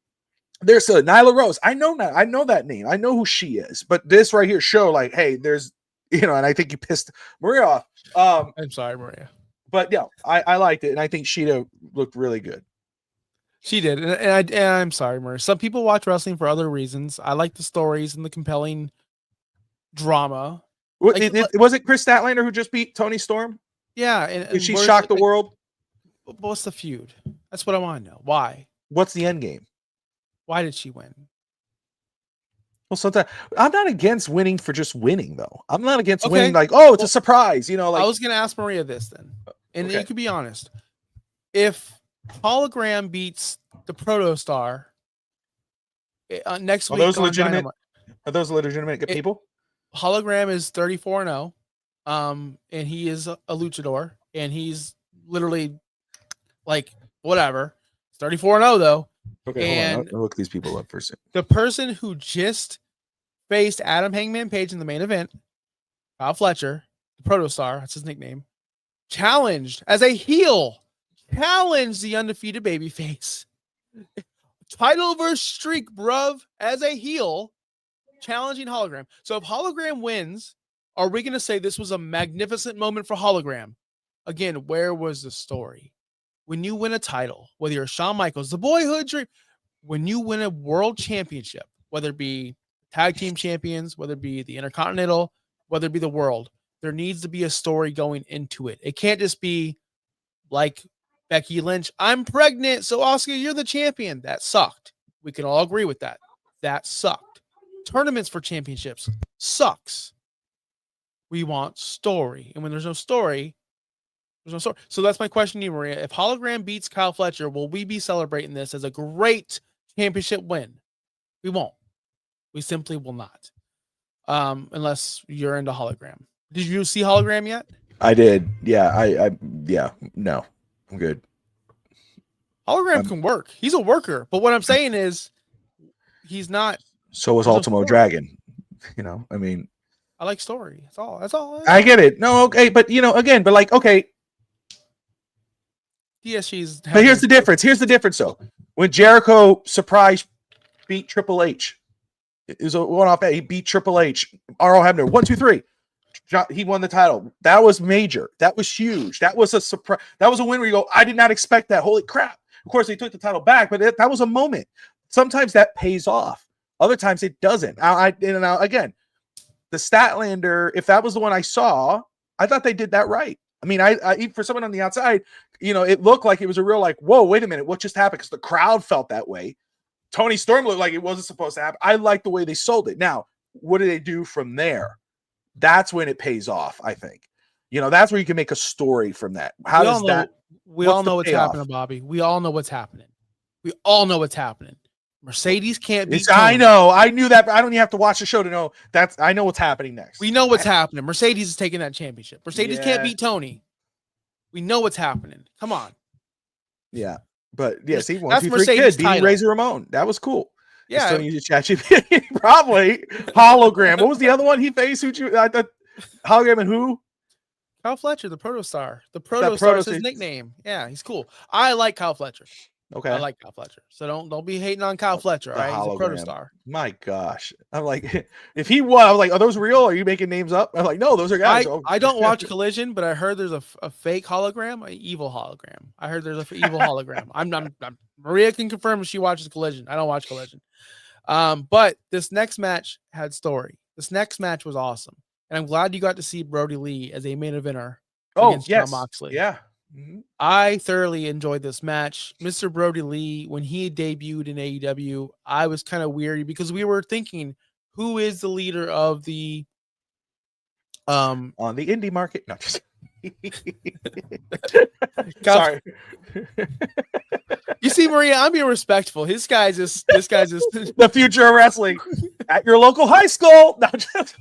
There's Nyla Rose. I know that name. I know who she is. But this right here show, like, hey, there's, and I think you pissed Maria off. I'm sorry, Maria. But yeah, I liked it, and I think Shida looked really good. She did, and I'm sorry, Maria. Some people watch wrestling for other reasons. I like the stories and the compelling drama. Was it Chris Statlander who just beat Tony Storm? Yeah, Did she shock the world? What's the feud? That's what I want to know. Why? What's the end game? Why did she win? Well, sometimes I'm not against winning for just winning, though. I'm not against winning like, oh, it's a surprise. Like, I was going to ask Maria this then, and you could be honest. If Hologram beats the Protostar next week, are those legitimate? Are those legitimate people? Hologram is 34-0, and he is a luchador, and he's literally like whatever. 34-0 though. Okay, hold on. And I'll look these people up for a second. the person who just faced Adam Hangman Page in the main event, Kyle Fletcher, the Protostar, that's his nickname, challenged as a heel, challenged the undefeated babyface. Title versus streak, bruv, as a heel, challenging Hologram. So if Hologram wins, are we going to say this was a magnificent moment for Hologram? Again, where was the story? When you win a title, whether you're Shawn Michaels, the boyhood dream, when you win a world championship, whether it be tag team champions, whether it be the Intercontinental, whether it be the world, there needs to be a story going into it. It can't just be like Becky Lynch, I'm pregnant, so Asuka, you're the champion. That sucked. We can all agree with that. That sucked. Tournaments for championships sucks. We want story. And when there's no story, there's no story. So that's my question to you, Maria. If Hologram beats Kyle Fletcher, will we be celebrating this as a great championship win? We won't. We simply will not. Unless you're into Hologram. Did you see Hologram yet? I did. Yeah. No, I'm good. Hologram can work. He's a worker. But what I'm saying is he's not. So was Ultimo Dragon. You know, I mean, I like story. That's all. That's all. I get it. No, okay, but you know, again, but like, okay. DSG's. But here's the difference. Here's the difference, though. When Jericho surprise beat Triple H, it was a one-off. He beat Triple H. R.O. Hebner. 1, 2, 3. He won the title. That was major. That was huge. That was a surprise. That was a win where you go, I did not expect that. Holy crap. Of course, they took the title back, but that was a moment. Sometimes that pays off. Other times it doesn't. Now, again, the Statlander, if that was the one I saw, I thought they did that right. I mean, I for someone on the outside, you know, it looked like it was a real like, whoa, wait a minute, what just happened? Because the crowd felt that way. Tony Storm looked like it wasn't supposed to happen. I like the way they sold it. Now, what do they do from there? That's when it pays off, I think. You know, that's where you can make a story from that. How does that? We all know what's happening, Bobby. We all know what's happening. We all know what's happening. Mercedes can't beat Tony. I know. I knew that, but I don't even have to watch the show to know that's. I know what's happening next. We know what's happening. Mercedes is taking that championship. Mercedes can't beat Tony. We know what's happening. Come on. Yeah, but yeah, see, 1, that's 2, 3 Mercedes kid beating Razor Ramon. That was cool. Yeah, still use ChatGPT. Probably Hologram. What was the other one he faced? Hologram and who? Kyle Fletcher, the Protostar. The Protostar is his nickname. Yeah, he's cool. I like Kyle Fletcher. Okay, I like Kyle Fletcher. So don't be hating on Kyle Fletcher. All right, he's a Protostar. My gosh, I'm like, if he won, I was like, are those real? Are you making names up? I'm like, no, those are guys. I don't watch Collision, but I heard there's a fake hologram, an evil hologram. I heard there's an evil hologram. I'm Maria can confirm if she watches Collision. I don't watch Collision. But this next match had story. This next match was awesome. And I'm glad you got to see Brody Lee as a main eventer against Jon Moxley. Yeah. Mm-hmm. I thoroughly enjoyed this match. Mr. Brody Lee, when he debuted in AEW, I was kind of weary because we were thinking, who is the leader of the on the indie market? No, just sorry. You see, Maria, I'm being respectful. This guy's just the future of wrestling at your local high school. No, just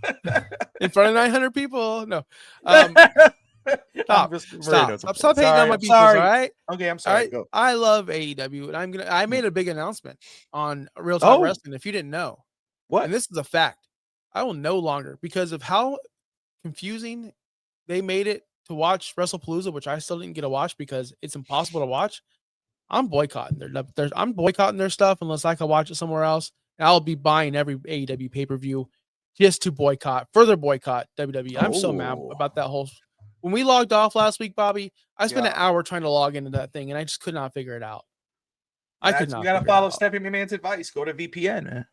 in front of 900 people. No. Stop hating on my people. All right. Okay, I'm sorry. Right? Go. I love AEW, and I made a big announcement on Real Talk Wrestling. If you didn't know, what? And this is a fact. I will no longer, because of how confusing they made it to watch WrestlePalooza, which I still didn't get to watch because it's impossible to watch. I'm boycotting their stuff unless I can watch it somewhere else. And I'll be buying every AEW pay-per-view just to further boycott WWE. I'm so mad about that whole. When we logged off last week, Bobby, I spent an hour trying to log into that thing, and I just could not figure it out. I could not. You got to follow Stephanie McMahon's advice. Go to VPN.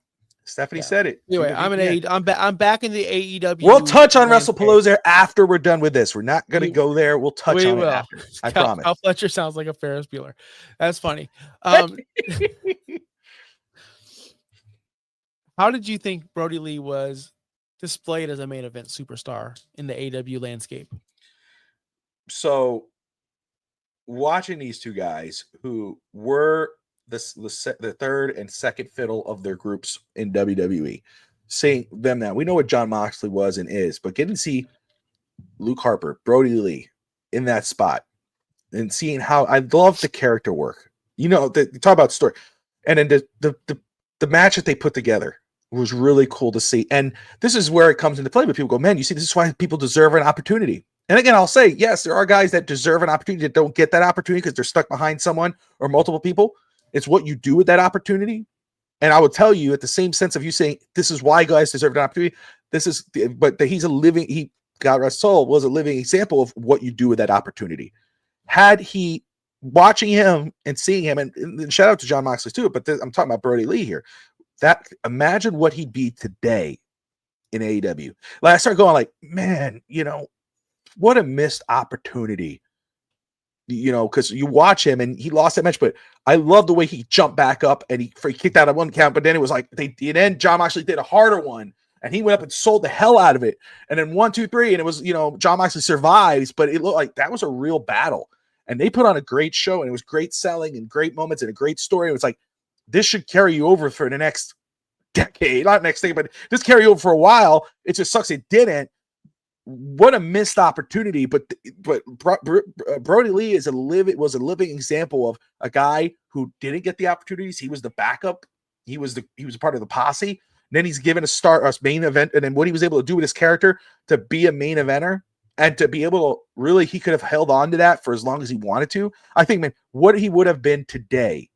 Stephanie said it. Anyway, I'm back in the AEW. We'll touch on WrestlePalooza after we're done with this. We're not going to go there. We'll touch on it after. I promise. Kyle Fletcher sounds like a Ferris Bueller. That's funny. How did you think Brody Lee was displayed as a main event superstar in the AEW landscape? So, watching these two guys who were the third and second fiddle of their groups in WWE, seeing them now, we know what Jon Moxley was and is, but getting to see Luke Harper, Brody Lee in that spot, and seeing how I love the character work. You know, talk about story. And then the match that they put together was really cool to see. And this is where it comes into play. But people go, man, you see, this is why people deserve an opportunity. And again, I'll say, yes, there are guys that deserve an opportunity that don't get that opportunity because they're stuck behind someone or multiple people. It's what you do with that opportunity. And I will tell you, at the same sense of you saying, this is why guys deserve an opportunity. He's a living, God rest his soul, was a living example of what you do with that opportunity. Had he, watching him and seeing him, and shout out to Jon Moxley too, but I'm talking about Brody Lee here. That, imagine what he'd be today in AEW. Like, I started going like, man, what a missed opportunity. Because you watch him and he lost that match, but I love the way he jumped back up and he kicked out of one count, but then it was like then Jon Moxley did a harder one and he went up and sold the hell out of it. And then 1, 2, 3, and it was, Jon Moxley survives, but it looked like that was a real battle. And they put on a great show, and it was great selling and great moments and a great story. It was like, this should carry you over for the next decade, not next thing, but just carry you over for a while. It just sucks it didn't. What a missed opportunity. But Brody Lee was a living example of a guy who didn't get the opportunities. He was the backup. He was a part of the posse. And then he's given a main event, and then what he was able to do with his character to be a main eventer. And to be able to really, he could have held on to that for as long as he wanted to. I think, man, what he would have been today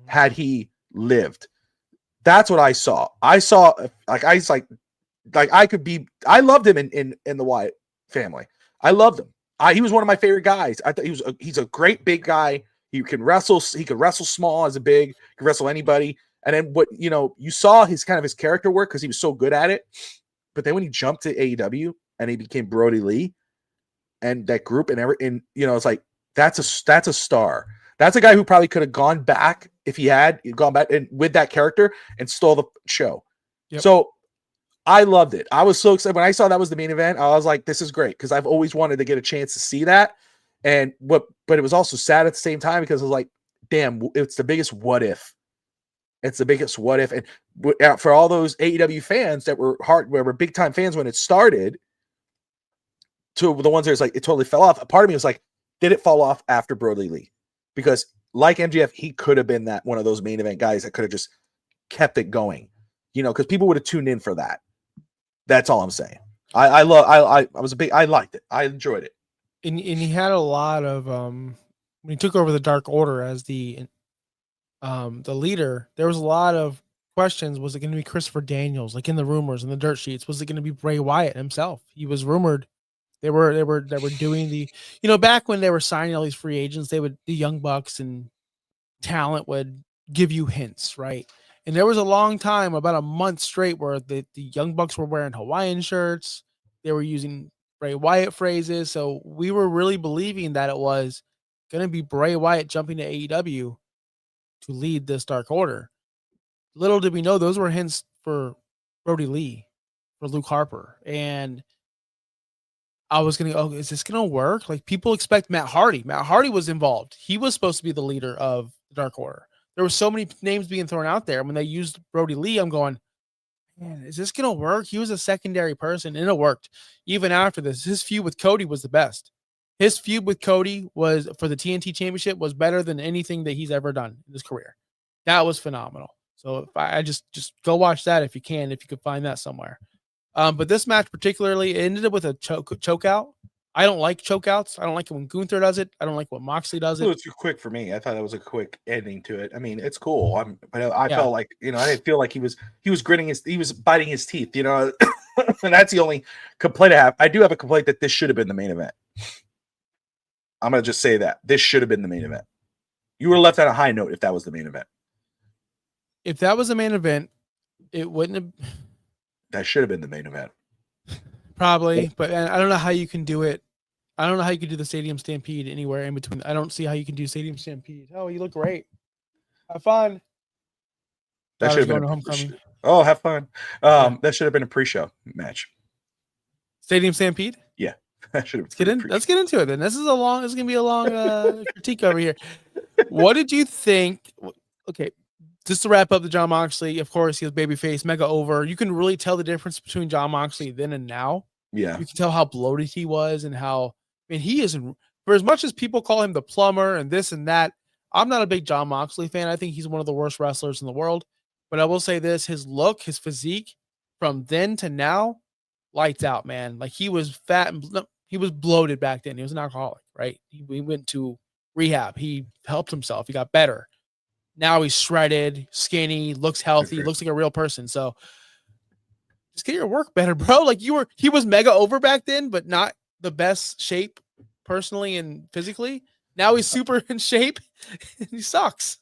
had he lived. That's what I saw. I loved him in the Wyatt family. I loved him. He was one of my favorite guys. I thought he's a great big guy. He could wrestle small as a big, he could wrestle anybody. And then you saw his character work because he was so good at it. But then when he jumped to AEW, and he became Brody Lee and that group it's like, that's a star. That's a guy who probably could have gone back if he had gone back and with that character and stole the show. Yep. So I loved it. I was so excited when I saw that was the main event. I was like, this is great. Cause I've always wanted to get a chance to see that. But it was also sad at the same time because I was like, damn, it's the biggest what if. It's the biggest what if. And for all those AEW fans that were big time fans when it started, to the ones that was like, it totally fell off. A part of me was like, did it fall off after Brody Lee? Because like MJF, he could have been that one of those main event guys that could have just kept it going, because people would have tuned in for that. That's all I'm saying. I liked it. I enjoyed it. And he had a lot of, when he took over the Dark Order as the leader, there was a lot of questions. Was it going to be Christopher Daniels, like in the rumors and the dirt sheets? Was it going to be Bray Wyatt himself? He was rumored. They were doing the, back when they were signing all these free agents, the Young Bucks and talent would give you hints, right? And there was a long time, about a month straight, where the Young Bucks were wearing Hawaiian shirts. They were using Bray Wyatt phrases. So we were really believing that it was going to be Bray Wyatt jumping to AEW to lead this Dark Order. Little did we know those were hints for Brody Lee, for Luke Harper. And I was going to go, is this going to work? Like, people expect Matt Hardy. Matt Hardy was involved. He was supposed to be the leader of the Dark Order. There were so many names being thrown out there. When they used Brody Lee, I'm going, man, is this going to work? He was a secondary person, and it worked. Even after this, his feud with Cody was the best. His feud with Cody was for the TNT Championship was better than anything that he's ever done in his career. That was phenomenal. So if I just go watch that if you could find that somewhere. But this match particularly, it ended up with a choke out. I don't like chokeouts. I don't like it when Gunther does it. I don't like when Moxley does it. It was too quick for me. I thought that was a quick ending to it. I mean, it's cool. I felt like, I didn't feel like he was biting his teeth, and that's the only complaint I have. I do have a complaint that this should have been the main event. I'm going to just say that this should have been the main event. You were left on a high note if that was the main event. If that was the main event, it wouldn't have. That should have been the main event. Probably, but I don't know how you can do it. I don't know how you can do the Stadium Stampede anywhere in between. I don't see how you can do Stadium Stampede. Oh, you look great. Have fun. That should have been homecoming. Oh, have fun. That should have been a pre-show match. Stadium Stampede? Yeah. That should have Let's get into it then. This is gonna be a long critique over here. What did you think? Okay. Just to wrap up the Jon Moxley, of course, he was babyface, mega over. You can really tell the difference between Jon Moxley then and now. Yeah. You can tell how bloated he was and how, he isn't, for as much as people call him the plumber and this and that, I'm not a big Jon Moxley fan. I think he's one of the worst wrestlers in the world. But I will say this: his look, his physique, from then to now, lights out, man. Like he was fat and he was bloated back then. He was an alcoholic, right? He went to rehab. He helped himself. He got better. Now he's shredded, skinny, looks healthy, looks like a real person. So just get your work better, bro. Like he was mega over back then, but not the best shape personally and physically. Now he's super in shape and he sucks.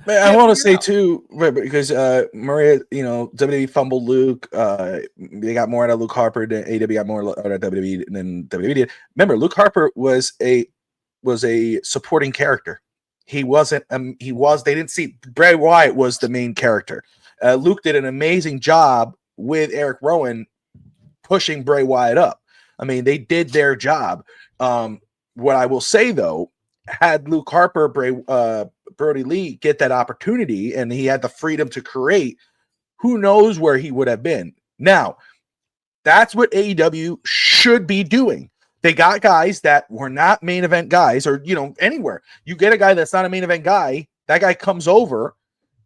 Man, I want to say too, because Maria, WWE fumbled Luke. They got more out of Luke Harper than AEW got more out of WWE than WWE did. Remember, Luke Harper was a supporting character. He wasn't. They didn't see Bray Wyatt was the main character. Luke did an amazing job with Eric Rowan pushing Bray Wyatt up. I mean, they did their job. What I will say though, had Luke Harper, Brody Lee get that opportunity and he had the freedom to create, who knows where he would have been. Now, that's what AEW should be doing. They got guys that were not main event guys, or anywhere. You get a guy that's not a main event guy, that guy comes over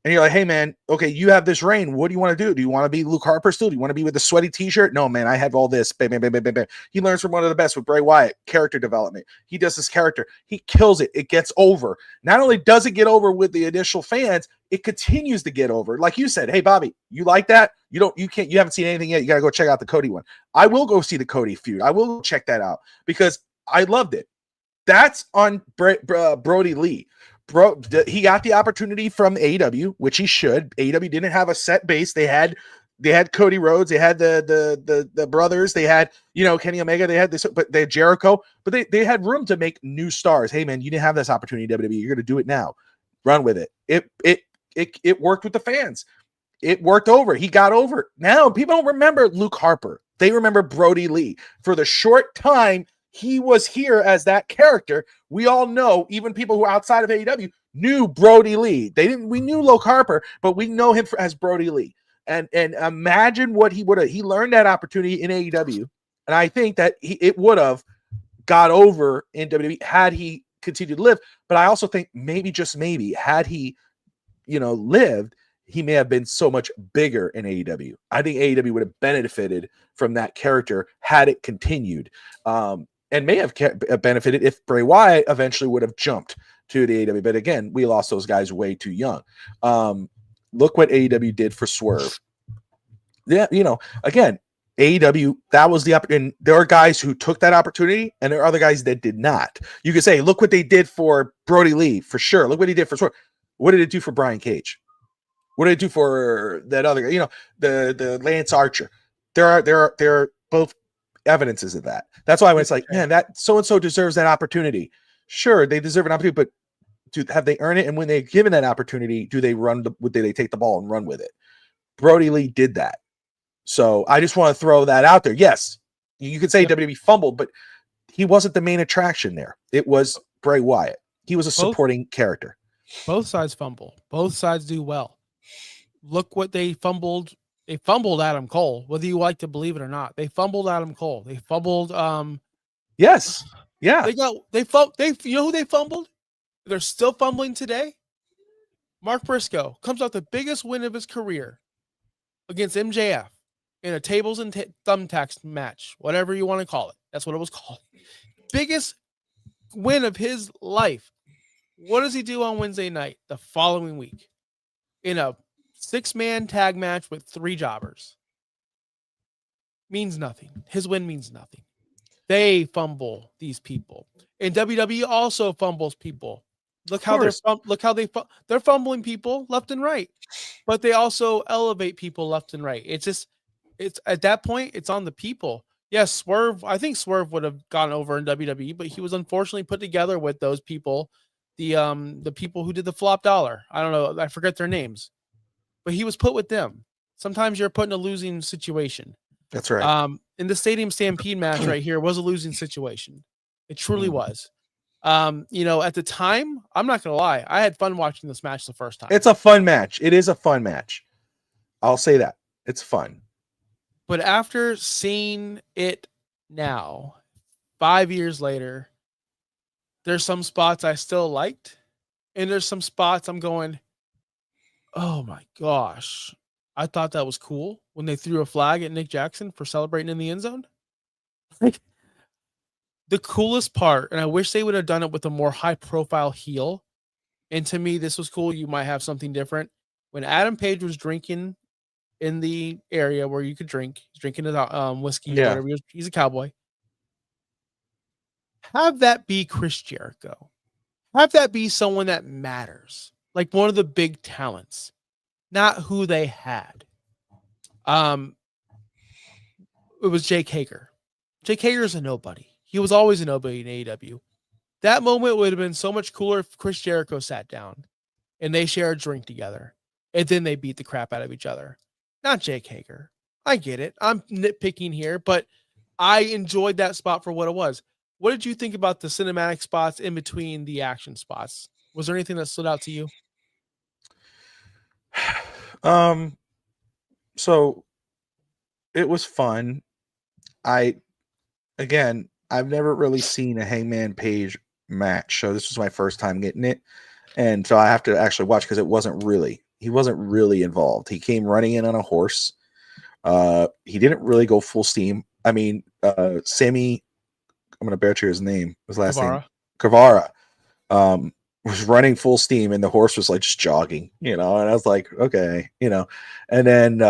and you're like, hey man, okay, you have this reign. What do you want to do? Do you want to be Luke Harper still? Do you want to be with the sweaty t-shirt? No, man, I have all this. Bam, bam, bam, bam, bam, bam. He learns from one of the best with Bray Wyatt, character development. He does this character. He kills it. It gets over. Not only does it get over with the initial fans, it continues to get over. Like you said, hey, Bobby, you like that? You haven't seen anything yet. You got to go check out the Cody one. I will go see the Cody feud. I will check that out because I loved it. That's on Brody Lee. Bro, he got the opportunity from AEW, which he should. AEW didn't have a set base. They had Cody Rhodes, they had the brothers, they had Kenny Omega, they had this, but they had Jericho, but they had room to make new stars. Hey man, you didn't have this opportunity, WWE. You're gonna do it now. Run with it. It worked with the fans. It worked over. He got over. Now people don't remember Luke Harper. They remember Brody Lee. For the short time he was here as that character, we all know, even people who outside of AEW knew Brody Lee. We knew Luke Harper, but we know him as Brody Lee. And imagine what he would have. He learned that opportunity in AEW, and I think that it would have got over in WWE had he continued to live. But I also think maybe, just maybe, had he, lived, he may have been so much bigger in AEW. I think AEW would have benefited from that character had it continued. And may have benefited if Bray Wyatt eventually would have jumped to the AEW. But again, we lost those guys way too young. Look what AEW did for Swerve. Yeah, again, AEW, that was the opportunity. There are guys who took that opportunity, and there are other guys that did not. You could say, look what they did for Brody Lee, for sure. Look what he did for Swerve. What did it do for Brian Cage? What did it do for that other guy? The Lance Archer. There are both evidences of that. That's why when it's like, man, that so-and-so deserves that opportunity. Sure, they deserve an opportunity, but have they earned it? And when they're given that opportunity, do they take the ball and run with it? Brody Lee did that. So I just want to throw that out there. Yes, you could say WWE fumbled, but he wasn't the main attraction there. It was Bray Wyatt. He was a supporting character. Both sides fumble. Both sides do well. Look what they fumbled. They fumbled Adam Cole, whether you like to believe it or not. They fumbled Adam Cole. They fumbled. Yes. Yeah. You know who they fumbled? They're still fumbling today. Mark Briscoe comes out the biggest win of his career against MJF in a tables and thumbtacks match, whatever you want to call it. That's what it was called. Biggest win of his life. What does he do on Wednesday night the following week? In a 6-man tag match with 3 jobbers. Means nothing. His win means nothing. They fumble these people. And WWE also fumbles people. Look how they're fumbling people left and right. But they also elevate people left and right. It's at that point, it's on the people. Yes, Swerve, I think Swerve would have gone over in WWE, but he was unfortunately put together with those people, the people who did the flop dollar. I don't know, I forget their names. But he was put with them. Sometimes you're put in a losing situation. That's right. In the Stadium Stampede match right here was a losing situation. It truly was. At the time, I'm not going to lie. I had fun watching this match the first time. It's a fun match. It is a fun match. I'll say that. It's fun. But after seeing it now, 5 years later, there's some spots I still liked. And there's some spots I'm going, oh my gosh. I thought that was cool when they threw a flag at Nick Jackson for celebrating in the end zone. Like the coolest part, and I wish they would have done it with a more high profile heel. And to me, this was cool. You might have something different. When Adam Page was drinking in the area where you could drink, he's drinking his whiskey or Yeah. whatever. He's a cowboy. Have that be Chris Jericho. Have that be someone that matters, like one of the big talents, not who they had. It was Jake Hager. Jake Hager is a nobody. He was always a nobody in AEW. That moment would have been so much cooler if Chris Jericho sat down and they shared a drink together, and then they beat the crap out of each other. Not Jake Hager. I get it. I'm nitpicking here, but I enjoyed that spot for what it was. What did you think about the cinematic spots in between the action spots? Was there anything that stood out to you? So it was fun. I've never really seen a Hangman Page match, so this was my first time getting it, and so I have to actually watch because he wasn't really involved. He came running in on a horse. He didn't really go full steam. I mean, Sammy, I'm gonna butcher his name. His last name, Guevara, was running full steam, and the horse was like just jogging, and I was like, okay, and then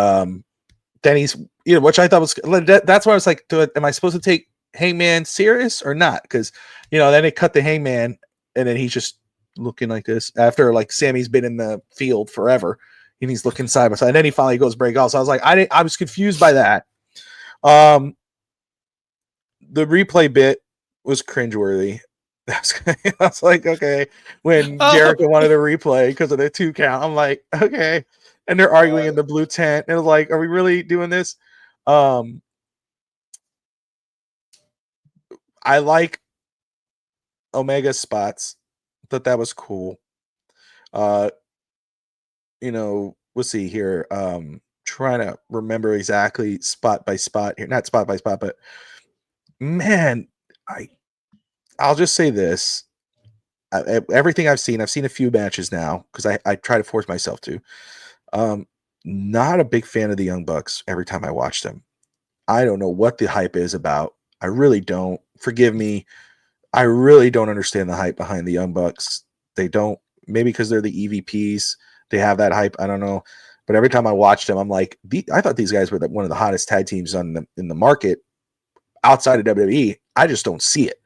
he's, which I thought was that's why I was like, am I supposed to take Hangman serious or not? Because then they cut the Hangman, and then he's just looking like this after like Sammy's been in the field forever, and he's looking side by side, and then he finally goes break off. So I was like, I was confused by that. The replay bit was cringeworthy. I was like, okay, when Jericho wanted a replay because of the 2 count, I'm like, okay, and they're arguing in the blue tent, and it was like, are we really doing this? I like Omega's spots. Thought that was cool. Let's see here. Trying to remember exactly spot by spot here, not spot by spot, but man, I'll just say this. Everything I've seen a few matches now because I try to force myself to. Not a big fan of the Young Bucks every time I watch them. I don't know what the hype is about. I really don't. Forgive me. I really don't understand the hype behind the Young Bucks. They don't. Maybe because they're the EVPs, they have that hype. I don't know. But every time I watch them, I'm like, I thought these guys were one of the hottest tag teams in the market outside of WWE. I just don't see it.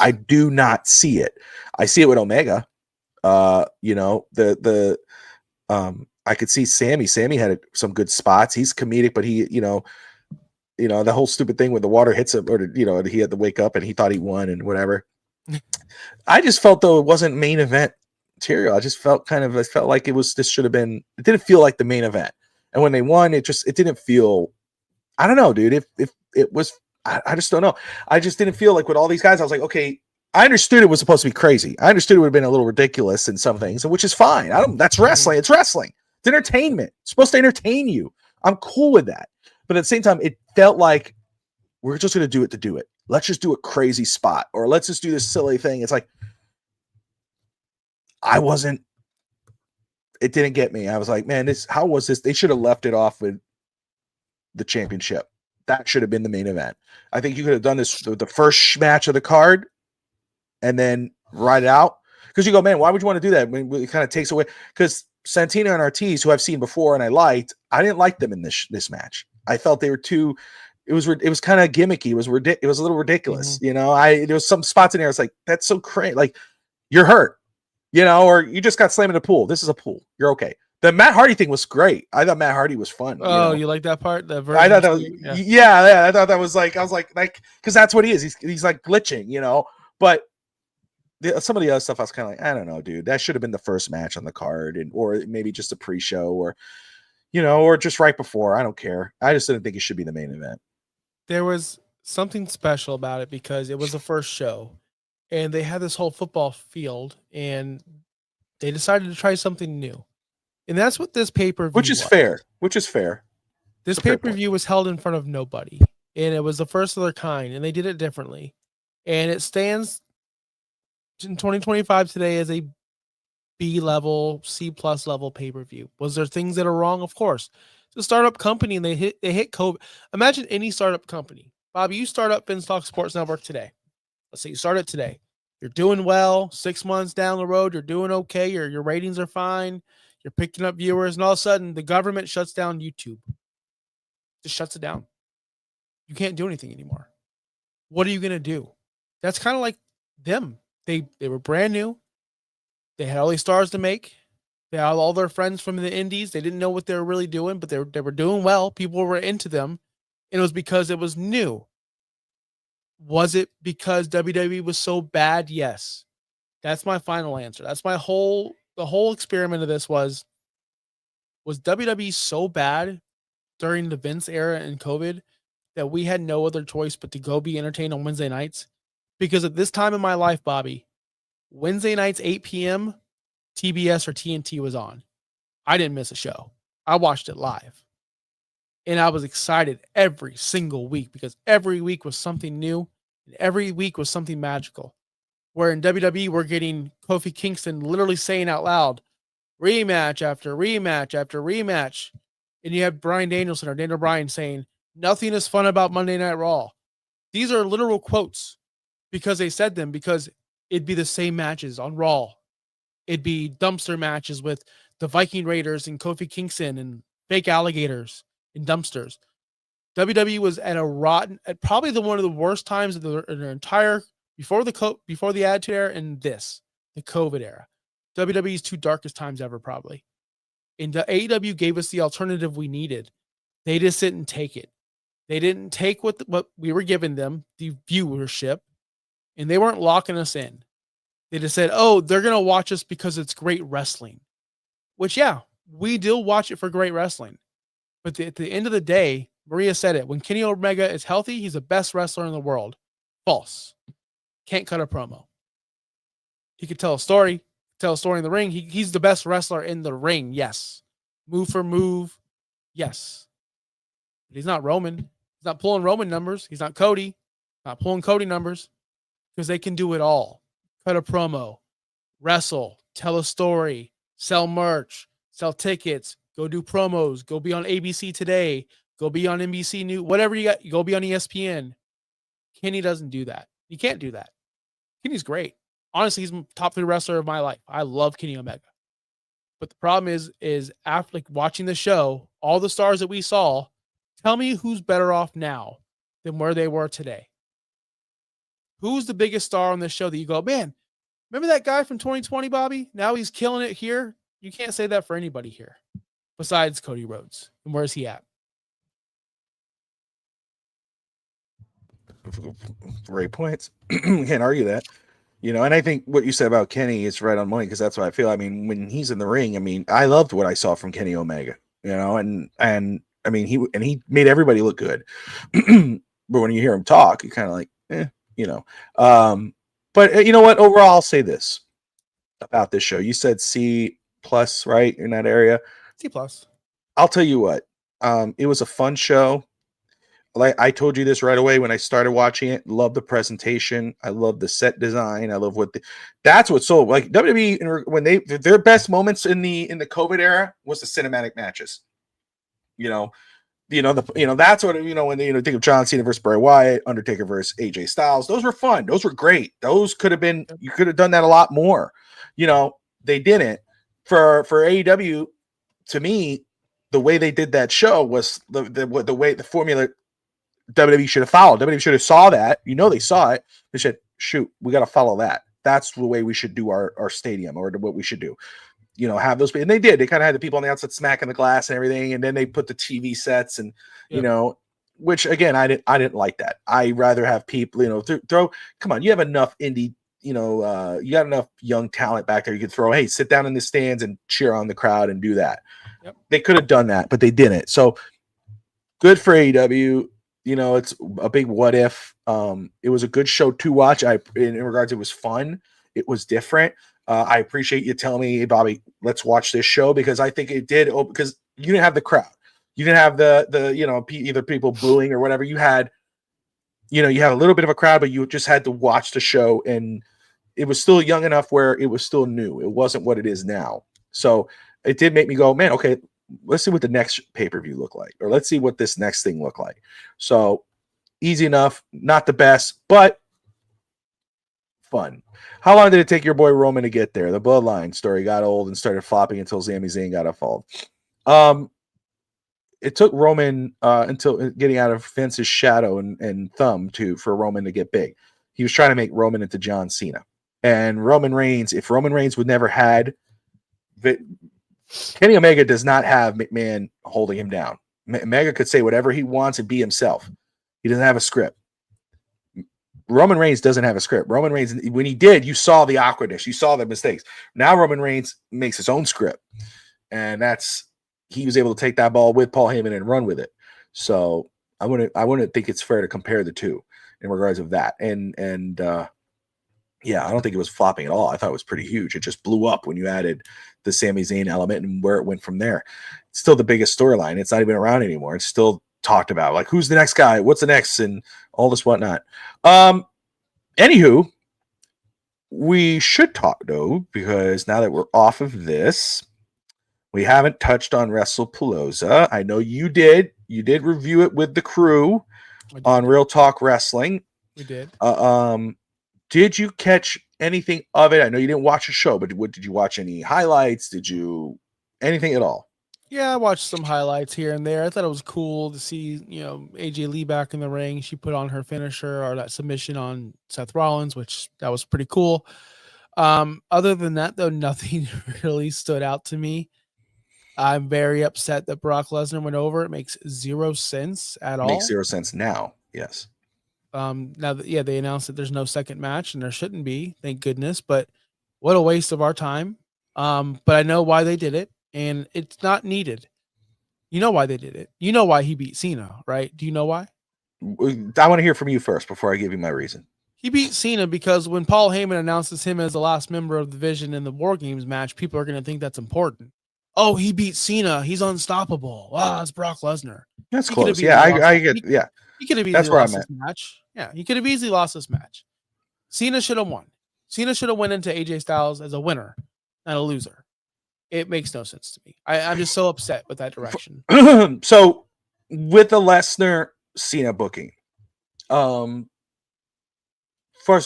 I do not see it. I see it with Omega. I could see Sammy. Sammy had some good spots. He's comedic, but he, the whole stupid thing when the water hits him, or he had to wake up and he thought he won and whatever. I just felt though it wasn't main event material. I felt like this should have been. It didn't feel like the main event. And when they won, it didn't feel. I don't know, dude. If it was, I just don't know. I just didn't feel like with all these guys. I was like, okay, I understood it was supposed to be crazy. I understood it would have been a little ridiculous in some things, which is fine. That's wrestling. It's wrestling. It's entertainment. It's supposed to entertain you. I'm cool with that. But at the same time, it felt like we're just going to do it to do it. Let's just do a crazy spot, or let's just do this silly thing. It's like, it didn't get me. I was like, man, how was this? They should have left it off with the championship. That should have been the main event. I think you could have done this the first match of the card and then ride it out. Because you go, man, why would you want to do that? I mean, it kind of takes away. Because Santino and Ortiz, who I've seen before and I didn't like them in this match. I felt they were too. It was kind of gimmicky. It was a little ridiculous. There was some spots in there. It's like, that's so crazy. Like, you're hurt, or you just got slammed in a pool. This is a pool. You're okay. The Matt Hardy thing was great. I thought Matt Hardy was fun. Oh, you like that part? The version I thought that was, yeah. I thought that was like, I was like, because that's what he is. He's like glitching, but some of the other stuff I was kind of like, I don't know, dude, that should have been the first match on the card, or maybe just a pre-show, or or just right before. I don't care. I just didn't think it should be the main event. There was something special about it because it was the first show, and they had this whole football field, and they decided to try something new, and that's what this pay-per-view Which is fair. This pay-per-view was held in front of nobody, and it was the first of their kind, and they did it differently, and it stands in 2025 today as a B level, C plus level pay-per-view. Was there things that are wrong? Of course. It's a startup company and they hit COVID. Imagine any startup company. Bobby, you start up Finstock Sports Network today. Let's say you start it today. You're doing well. 6 months down the road, you're doing okay. Your ratings are fine. You're picking up viewers, and all of a sudden the government shuts down YouTube. Just shuts it down. You can't do anything anymore. What are you gonna do? That's kind of like them. They were brand new. They had all these stars to make. They had all their friends from the indies. They didn't know what they were really doing, but they were doing well. People were into them. And it was because it was new. Was it because WWE was so bad? Yes. That's my final answer. That's the whole experiment of this was WWE so bad during the Vince era and COVID that we had no other choice but to go be entertained on Wednesday nights? Because at this time in my life, Bobby, Wednesday nights, 8 p.m., TBS or TNT was on. I didn't miss a show. I watched it live. And I was excited every single week because every week was something new. And every week was something magical. Where in WWE, we're getting Kofi Kingston literally saying out loud, rematch after rematch after rematch. And you have Bryan Danielson or Daniel Bryan saying, nothing is fun about Monday Night Raw. These are literal quotes because they said them, because it'd be the same matches on Raw. It'd be dumpster matches with the Viking Raiders and Kofi Kingston and fake alligators and dumpsters. WWE was at probably one of the worst times in their entire, before the Attitude Era and the COVID era. WWE's two darkest times ever, probably. And the AEW gave us the alternative we needed. They just didn't take it. They didn't take what we were giving them, the viewership, and they weren't locking us in. They just said, oh, they're going to watch us because it's great wrestling. Which, yeah, we do watch it for great wrestling. But at the end of the day, Maria said it. When Kenny Omega is healthy, he's the best wrestler in the world. False. Can't cut a promo. He could tell a story in the ring. He's the best wrestler in the ring. Yes. Move for move. Yes. But he's not Roman. He's not pulling Roman numbers. He's not Cody. Not pulling Cody numbers. Because they can do it all. Cut a promo. Wrestle. Tell a story. Sell merch. Sell tickets. Go do promos. Go be on ABC Today. Go be on NBC News. Whatever you got. Go be on ESPN. Kenny doesn't do that. He can't do that. Kenny's great. Honestly, he's top 3 wrestler of my life. I love Kenny Omega. But the problem is after watching the show, all the stars that we saw, tell me who's better off now than where they were today. Who's the biggest star on this show that you go, man, remember that guy from 2020, Bobby? Now he's killing it here. You can't say that for anybody here besides Cody Rhodes. And where's he at? Great points. Can't argue that. And I think what you said about Kenny is right on money, because that's what I feel. I mean, when he's in the ring, I mean, I loved what I saw from Kenny Omega, and I mean, he made everybody look good. But when you hear him talk, you're kind of like, but you know what? Overall, I'll say this about this show. You said C plus, right, in that area? C plus. I'll tell you what. It was a fun show. Like I told you this right away when I started watching it. Love the presentation. I love the set design. I love that's what's so like WWE when their best moments in the COVID era was the cinematic matches. That's what when they think of John Cena versus Bray Wyatt, Undertaker versus AJ Styles. Those were fun. Those were great. Those could have been. You could have done that a lot more. They didn't. For AEW, to me, the way they did that show was the way the formula WWE should have followed. WWE should have saw that. They saw it. They said, shoot, we got to follow that. That's the way we should do our stadium, or what we should do. Have those. And they did. They kind of had the people on the outside smacking the glass and everything. And then they put the TV sets and, which again, I didn't like that. I rather have people, come on, you have enough indie, you got enough young talent back there. You could throw, hey, sit down in the stands and cheer on the crowd and do that. Yep. They could have done that, but they didn't. So good for AEW. It's a big what if. It was a good show to watch. In regards, it was fun. It was different. I appreciate you telling me, hey, Bobby, let's watch this show, because I think it did. Because you didn't have the crowd. You didn't have the either people booing or whatever. You had a little bit of a crowd, but you just had to watch the show and it was still young enough where it was still new. It wasn't what it is now. So it did make me go, man, okay, let's see what the next pay-per-view look like, or let's see what this next thing look like. So easy enough, not the best, but fun. How long did it take your boy Roman to get there? The bloodline story got old and started flopping until Sami Zayn got involved. It took Roman until getting out of Vince's shadow and thumb for Roman to get big. He was trying to make Roman into John Cena. And Roman Reigns, if Roman Reigns would never had Kenny Omega does not have McMahon holding him down. Omega could say whatever he wants and be himself. He doesn't have a script. Roman Reigns doesn't have a script. Roman Reigns, when he did, you saw the awkwardness. You saw the mistakes. Now Roman Reigns makes his own script. And he was able to take that ball with Paul Heyman and run with it. So I wouldn't think it's fair to compare the two in regards of that. And yeah, I don't think it was flopping at all. I thought it was pretty huge. It just blew up when you added the Sami Zayn element and where it went from there. It's still the biggest storyline. It's not even around anymore. It's still talked about. Like, who's the next guy? What's the next? And all this whatnot. Anywho, we should talk, though, because now that we're off of this, we haven't touched on WrestlePalooza. I know you did. You did review it with the crew on Real Talk Wrestling. We did. Did you catch anything of it? I know you didn't watch the show, but did you watch any highlights? Did you anything at all? Yeah, I watched some highlights here and there. I thought it was cool to see, AJ Lee back in the ring. She put on her finisher or that submission on Seth Rollins, which that was pretty cool. Other than that, though, nothing really stood out to me. I'm very upset that Brock Lesnar went over. It makes zero sense at all. Makes zero sense now. Yes. Now that they announced that there's no second match and there shouldn't be, thank goodness. But what a waste of our time. But I know why they did it, and it's not needed. You know why they did it. You know why he beat Cena, right? Do you know why? I want to hear from you first before I give you my reason. He beat Cena because when Paul Heyman announces him as the last member of the Division in the War Games match, people are going to think that's important. Oh, he beat Cena. He's unstoppable. Wow, it's Brock Lesnar. That's close. Yeah, I get. Yeah, he could have easily lost this match. Yeah, he could have easily lost this match. Cena should have won. Cena should have went into AJ Styles as a winner, not a loser. It makes no sense to me. I'm just so upset with that direction. So, with the Lesnar Cena booking, first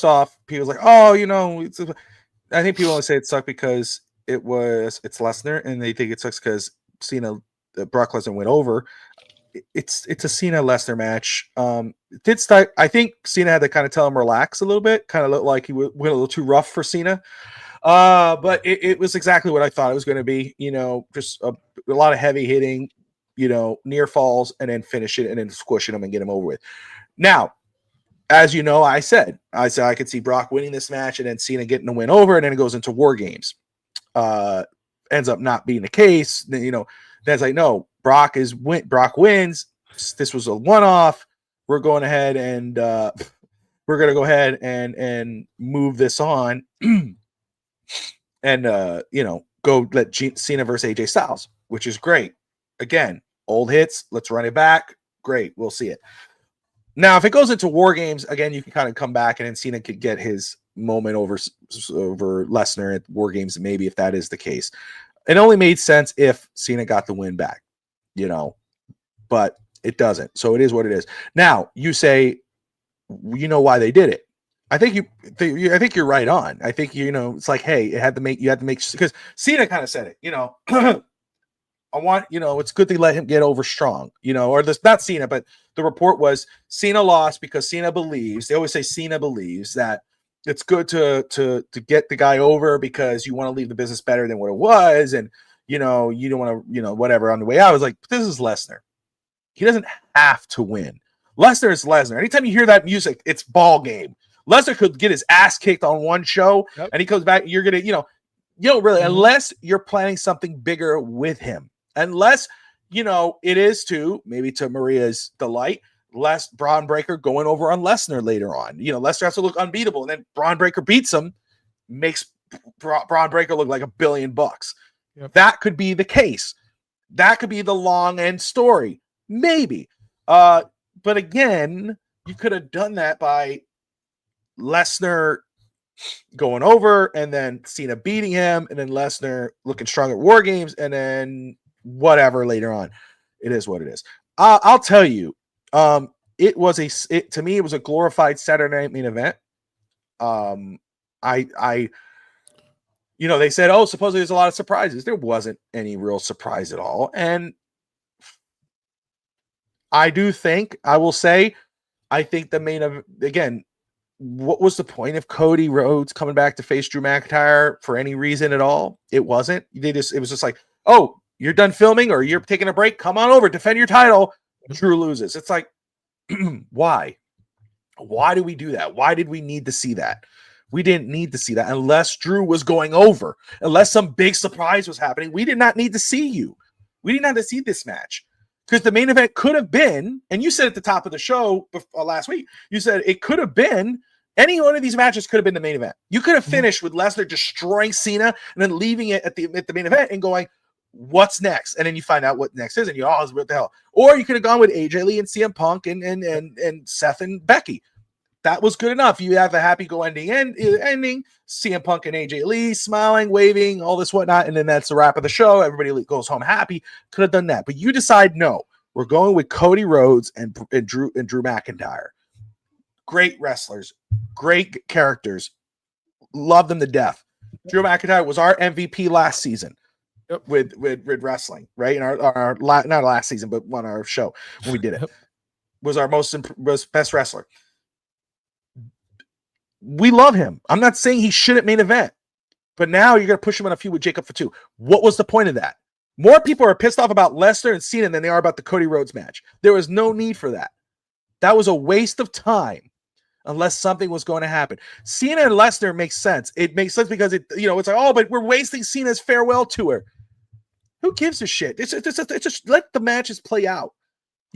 off, people's like, oh, I think people only say it sucked because it's Lesnar, and they think it sucks because Brock Lesnar went over. It's a Cena Lesnar match. It did start. I think Cena had to kind of tell him relax a little bit. Kind of looked like he went a little too rough for Cena. But it was exactly what I thought it was going to be. Just a lot of heavy hitting. Near falls and then finish it and then squishing him and get him over with. Now, as you know, I said I could see Brock winning this match and then Cena getting the win over, and then it goes into War Games. Ends up not being the case. That's like, no, Brock wins. This was a one-off. We're going ahead and we're going to go ahead and move this on and go let Cena versus AJ Styles, which is great. Again, old hits. Let's run it back. Great. We'll see it. Now, if it goes into War Games, again, you can kind of come back and then Cena could get his moment over Lesnar at War Games, maybe, if that is the case. It only made sense if Cena got the win back, but it doesn't. So it is what it is. Now, you say, why they did it. I think you're right on. I think, it's like, hey, you had to make, because Cena kind of said it, I want, it's good to let him get over strong, or this, not Cena, but the report was Cena lost because Cena believes, they always say Cena believes that it's good to get the guy over because you want to leave the business better than what it was. And, you don't want to, whatever on the way out. I was like, this is Lesnar. He doesn't have to win. Lesnar is Lesnar. Anytime you hear that music, it's ball game. Lesnar could get his ass kicked on one show and he comes back. You're going to, you don't really, unless you're planning something bigger with him, unless, it is maybe to Maria's delight, Braun Breaker going over on Lesnar later on. Lesnar has to look unbeatable, and then Braun Breaker beats him, makes Braun Breaker look like $1 billion. Yep. That could be the case. That could be the long end story, maybe. But again, you could have done that by Lesnar going over, and then Cena beating him, and then Lesnar looking strong at War Games, and then whatever later on. It is what it is. I'll tell you, it was to me, it was a glorified Saturday Night Main Event. I they said, oh, supposedly there's a lot of surprises. There wasn't any real surprise at all. And I will say, I think the main of, again, what was the point of Cody Rhodes coming back to face Drew McIntyre for any reason at all? It wasn't. It was just like, oh, you're done filming or you're taking a break. Come on over, defend your title. Drew loses. It's like, why? Why do we do that? Why did we need to see that? We didn't need to see that unless Drew was going over, unless some big surprise was happening. We did not need to see you. We did not need to see this match because the main event could have been, and you said at the top of the show last week, you said it could have been, any one of these matches could have been the main event. You could have finished with Lesnar destroying Cena and then leaving it at the main event and going, what's next? And then you find out what next is, and you're always, what the hell? Or you could have gone with AJ Lee and CM Punk and Seth and Becky. That was good enough. You have a happy-go-ending ending. CM Punk and AJ Lee smiling, waving, all this whatnot, and then that's the wrap of the show. Everybody goes home happy. Could have done that, but you decide no. We're going with Cody Rhodes and Drew McIntyre. Great wrestlers, great characters. Love them to death. Drew McIntyre was our MVP last season. Yep. With wrestling, right? In our not last season, but on our show when we did it, was our best wrestler. We love him. I'm not saying he shouldn't main event, but now you're going to push him on a feud with Jacob Fatu. What was the point of that? More people are pissed off about Lesnar and Cena than they are about the Cody Rhodes match. There was no need for that. That was a waste of time unless something was going to happen. Cena and Lesnar makes sense. It makes sense because it's like, oh, but we're wasting Cena's farewell tour. Who gives a shit? It's just let the matches play out.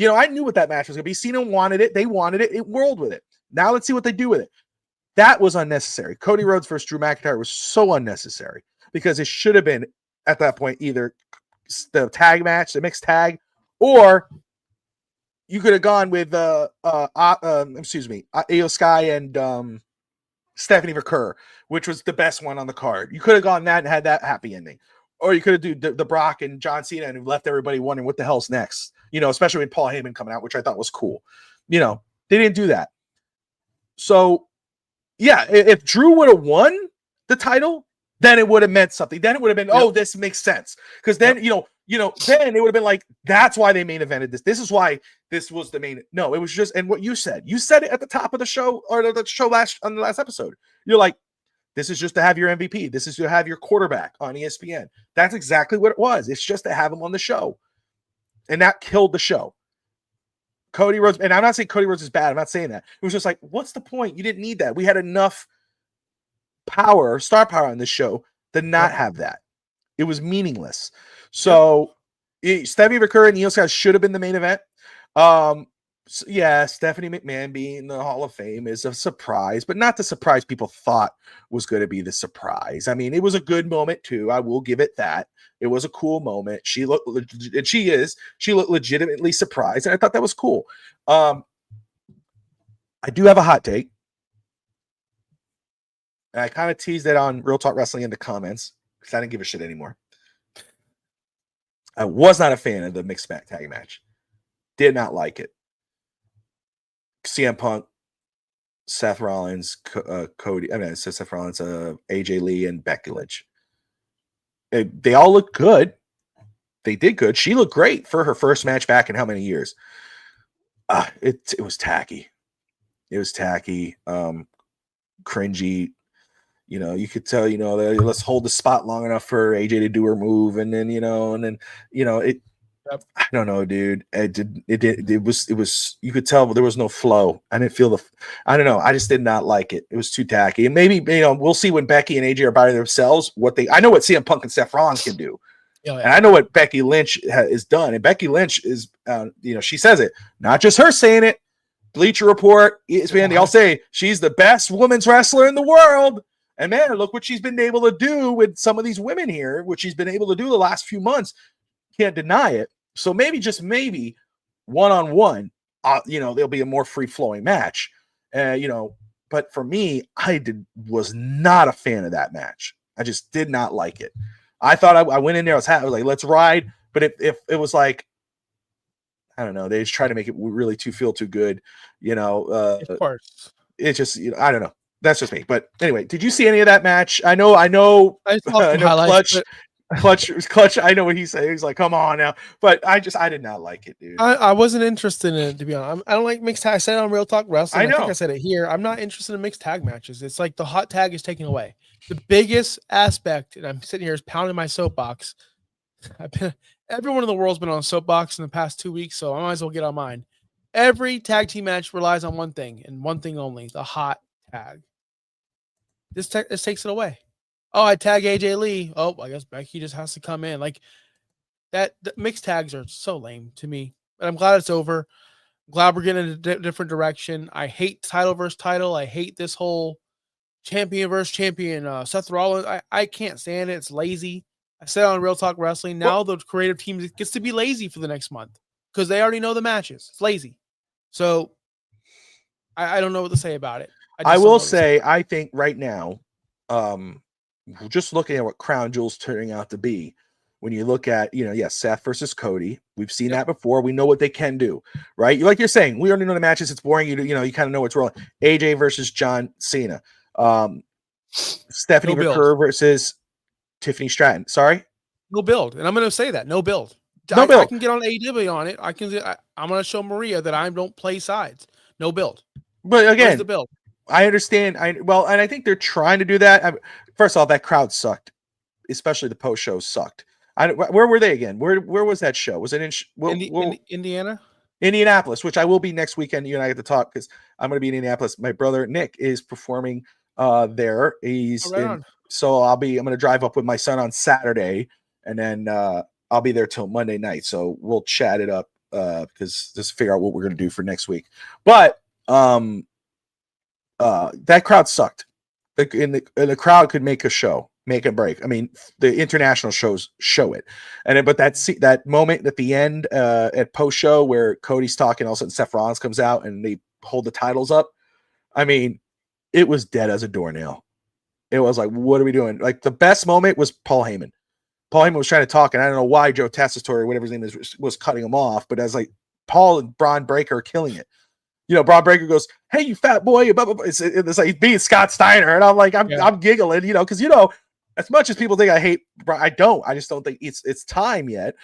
I knew what that match was going to be. Cena wanted it. They wanted it. It whirled with it. Now let's see what they do with it. That was unnecessary. Cody Rhodes versus Drew McIntyre was so unnecessary because it should have been at that point either the tag match, the mixed tag, or you could have gone with Io Sky and Stephanie McCurr, which was the best one on the card. You could have gone that and had that happy ending. Or you could have do the Brock and John Cena and left everybody wondering what the hell's next. Especially with Paul Heyman coming out, which I thought was cool. They didn't do that. So, yeah, if Drew would have won the title, then it would have meant something. Then it would have been, oh, this makes sense. Because then, then it would have been like, that's why they main evented this. This is why this was the main. No, it was just, and what you said it at the top of the show or the show on the last episode. You're like, this is just to have your MVP. This is to have your quarterback on ESPN. That's exactly what it was. It's just to have him on the show. And that killed the show. Cody Rhodes, and I'm not saying Cody Rhodes is bad. I'm not saying that. It was just like, what's the point? You didn't need that. We had enough star power on this show to not have that. It was meaningless. So, Stephanie McCurry and Io Sky should have been the main event. Stephanie McMahon being in the Hall of Fame is a surprise, but not the surprise people thought was going to be the surprise. I mean, it was a good moment too. I will give it that. It was a cool moment. She looked legitimately surprised, and I thought that was cool. I do have a hot take. And I kind of teased it on Real Talk Wrestling in the comments because I didn't give a shit anymore. I was not a fan of the mixed tag match. Did not like it. CM Punk, Seth Rollins, Cody. I mean, Seth Rollins, AJ Lee, and Becky Lynch. They all looked good. They did good. She looked great for her first match back in how many years? It was tacky. It was tacky, cringy. You could tell. Let's hold the spot long enough for AJ to do her move, and then it. I don't know, dude. It was. You could tell there was no flow. I didn't feel I don't know. I just did not like it. It was too tacky. And maybe we'll see when Becky and AJ are by themselves. I know what CM Punk and Seth Rollins can do, and I know what Becky Lynch is done. And Becky Lynch is, she says it. Not just her saying it. Bleacher Report, ESPN, they all say she's the best women's wrestler in the world. And man, look what she's been able to do with some of these women here, which she's been able to do the last few months. Can't deny it. So maybe one-on-one, there'll be a more free-flowing match. But for me, was not a fan of that match. I just did not like it. I thought I went in there, I was like, let's ride. But if it was like, I don't know, they just try to make it really feel too good, Of course. It's just, I don't know. That's just me. But anyway, did you see any of that match? I know I saw I some know highlights, but Clutch. I know what he's saying. He's like, come on now. But I did not like it, dude. I wasn't interested in it, to be honest. I don't like mixed tag. I said it on Real Talk Wrestling. I I think know. I said it here. I'm not interested in mixed tag matches. It's like the hot tag is taken away. The biggest aspect, and I'm sitting here is pounding my soapbox. Everyone in the world's been on a soapbox in the past 2 weeks, so I might as well get on mine. Every tag team match relies on one thing and one thing only: the hot tag. This takes it away. Oh, I tag AJ Lee. Oh, I guess Becky just has to come in. Like that. The mixed tags are so lame to me. But I'm glad it's over. I'm glad we're getting in a different direction. I hate title versus title. I hate this whole champion versus champion. Seth Rollins. I can't stand it. It's lazy. I said on Real Talk Wrestling. Now the creative team gets to be lazy for the next month because they already know the matches. It's lazy. So I don't know what to say about it. I will say, I think right now, just looking at what Crown Jewel's turning out to be, when you look at, Seth versus Cody, we've seen that before. We know what they can do, right? Like you're saying, we already know the matches. It's boring. You kind of know what's rolling. AJ versus John Cena. Stephanie McCurr versus Tiffany Stratton. Sorry? No build. And I'm going to say that. No build. No build. I can get on AEW on it. I'm going to show Maria that I don't play sides. No build. But again, where's the build? I understand. And I think they're trying to do that. First of all, that crowd sucked, especially the post show sucked. Where were they again? Where was that show? Was it in Indiana? Indianapolis, which I will be next weekend. You and I get to talk because I'm going to be in Indianapolis. My brother Nick is performing there. So I'm going to drive up with my son on Saturday, and then I'll be there till Monday night. So we'll chat it up because just figure out what we're going to do for next week. But that crowd sucked. And the crowd could make a break. I mean, the international shows show it. But that moment at the end at post show where Cody's talking, all of a sudden Seth Rollins comes out and they hold the titles up. I mean, it was dead as a doornail. It was like, what are we doing? Like the best moment was Paul Heyman. Paul Heyman was trying to talk, and I don't know why Joe Tessitore, whatever his name is, was cutting him off. But I was like, Paul and Braun Breaker are killing it. Braun Breaker goes, "Hey, you fat boy!" Blah, blah, blah. It's like he's being Scott Steiner, and I'm like, I'm giggling, because as much as people think I hate, I don't. I just don't think it's time yet.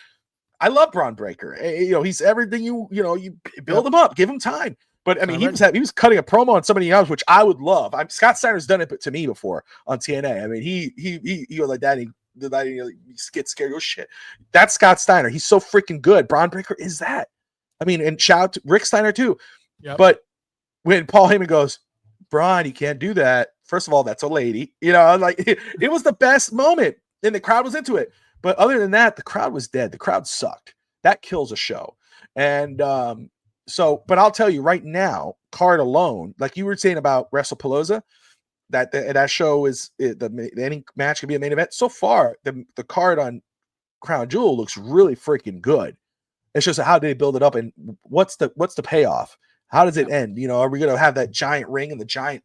I love Braun Breaker. He's everything you build him up, give him time. But I mean, he was cutting a promo on somebody else, which I would love. Scott Steiner's done it to me before on TNA. I mean, he was like that. He get scared. Oh shit, that's Scott Steiner. He's so freaking good. Braun Breaker is that. I mean, and shout out to Rick Steiner too. Yep. But when Paul Heyman goes, Braun, you can't do that. First of all, that's a lady. Like it was the best moment, and the crowd was into it. But other than that, the crowd was dead. The crowd sucked. That kills a show. And but I'll tell you right now, card alone, like you were saying about WrestlePalooza, that show is any match can be a main event. So far, the card on Crown Jewel looks really freaking good. It's just how do they build it up, and what's the payoff? How does it end? Are we going to have that giant ring and the giant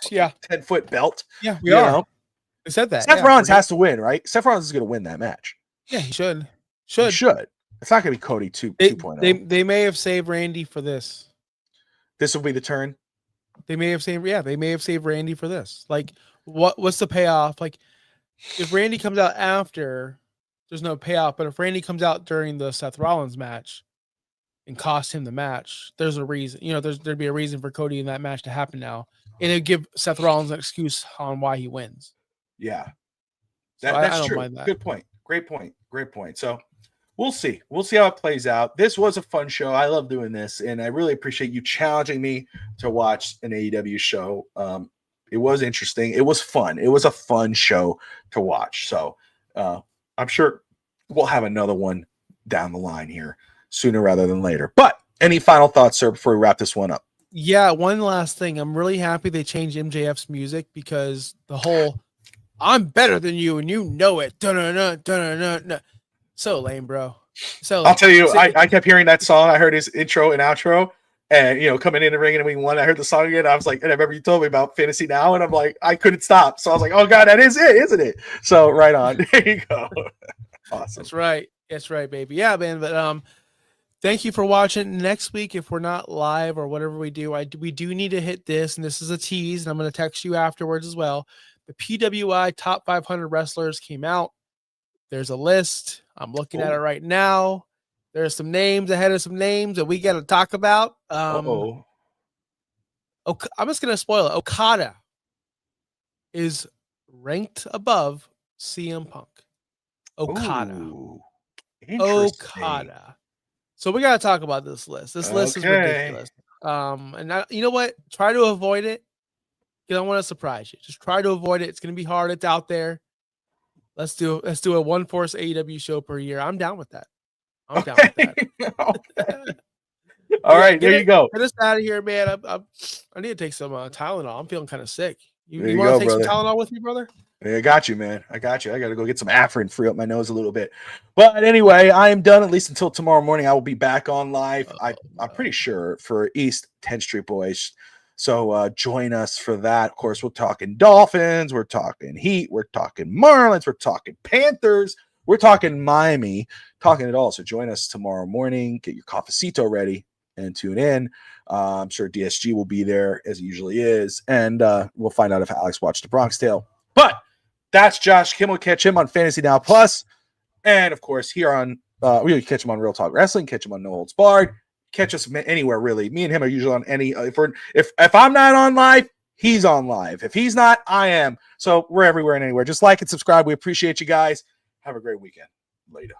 10-foot belt? Yeah, we are. They said that. Seth Rollins has to win, right? Seth Rollins is going to win that match. Yeah, he should. He should. It's not going to be Cody 2.0. They may have saved Randy for this. This will be the turn. They may have saved Randy for this. Like, what's the payoff? Like, if Randy comes out after, there's no payoff. But if Randy comes out during the Seth Rollins match and cost him the match, there's a reason. There'd be a reason for Cody in that match to happen now, and it'd give Seth Rollins an excuse on why he wins. Yeah, that's true. Mind that. Good point. Great point. So we'll see how it plays out. This was a fun show. I love doing this, and I really appreciate you challenging me to watch an AEW show. It was interesting. It was fun. It was a fun show to watch. So I'm sure we'll have another one down the line here sooner rather than later. But any final thoughts, sir, before we wrap this one up? Yeah, one last thing. I'm really happy they changed MJF's music because the whole "I'm better than you and you know it" so lame, bro. So lame. I'll tell you, I kept hearing that song. I heard his intro and outro. And coming in the ring and we won. I heard the song again. I was like, and I remember you told me about Fantasy Now, and I'm like, I couldn't stop. So I was like, oh god, that is it, isn't it? So right on. There you go. Awesome. That's right. That's right, baby. Yeah, man. But thank you for watching. Next week, if we're not live or whatever we do, we do need to hit this, and this is a tease, and I'm going to text you afterwards as well. The PWI top 500 wrestlers came out. There's a list. I'm looking at it right now. There's some names ahead of some names that we got to talk about. I'm just going to spoil it. Okada is ranked above CM Punk. Okada. Okada. So we got to talk about this list. This list is ridiculous. And you know what? Try to avoid it. You don't want to surprise you. Just try to avoid it. It's going to be hard. It's out there. Let's do a One Force AEW show per year. I'm down with that. I'm down with that. All right, there you go. Get us out of here, man. I need to take some Tylenol. I'm feeling kind of sick. You want to take brother. some Tylenol with me, brother? I got you, man. I got you. I got to go get some Afrin, free up my nose a little bit. But anyway, I am done at least until tomorrow morning. I will be back on live. I'm pretty sure for East 10th Street Boys. So join us for that. Of course, we're talking Dolphins. We're talking Heat. We're talking Marlins. We're talking Panthers. We're talking Miami. Talking it all. So join us tomorrow morning. Get your cafecito ready and tune in. I'm sure DSG will be there as he usually is. And we'll find out if Alex watched The Bronx Tale. But that's Josh Kimmel. Catch him on Fantasy Now Plus. And of course, here on we catch him on Real Talk Wrestling, catch him on No Holds Barred, catch us anywhere really. Me and him are usually on any if I'm not on live, he's on live. If he's not, I am. So we're everywhere and anywhere. Just like and subscribe. We appreciate you guys. Have a great weekend. Later.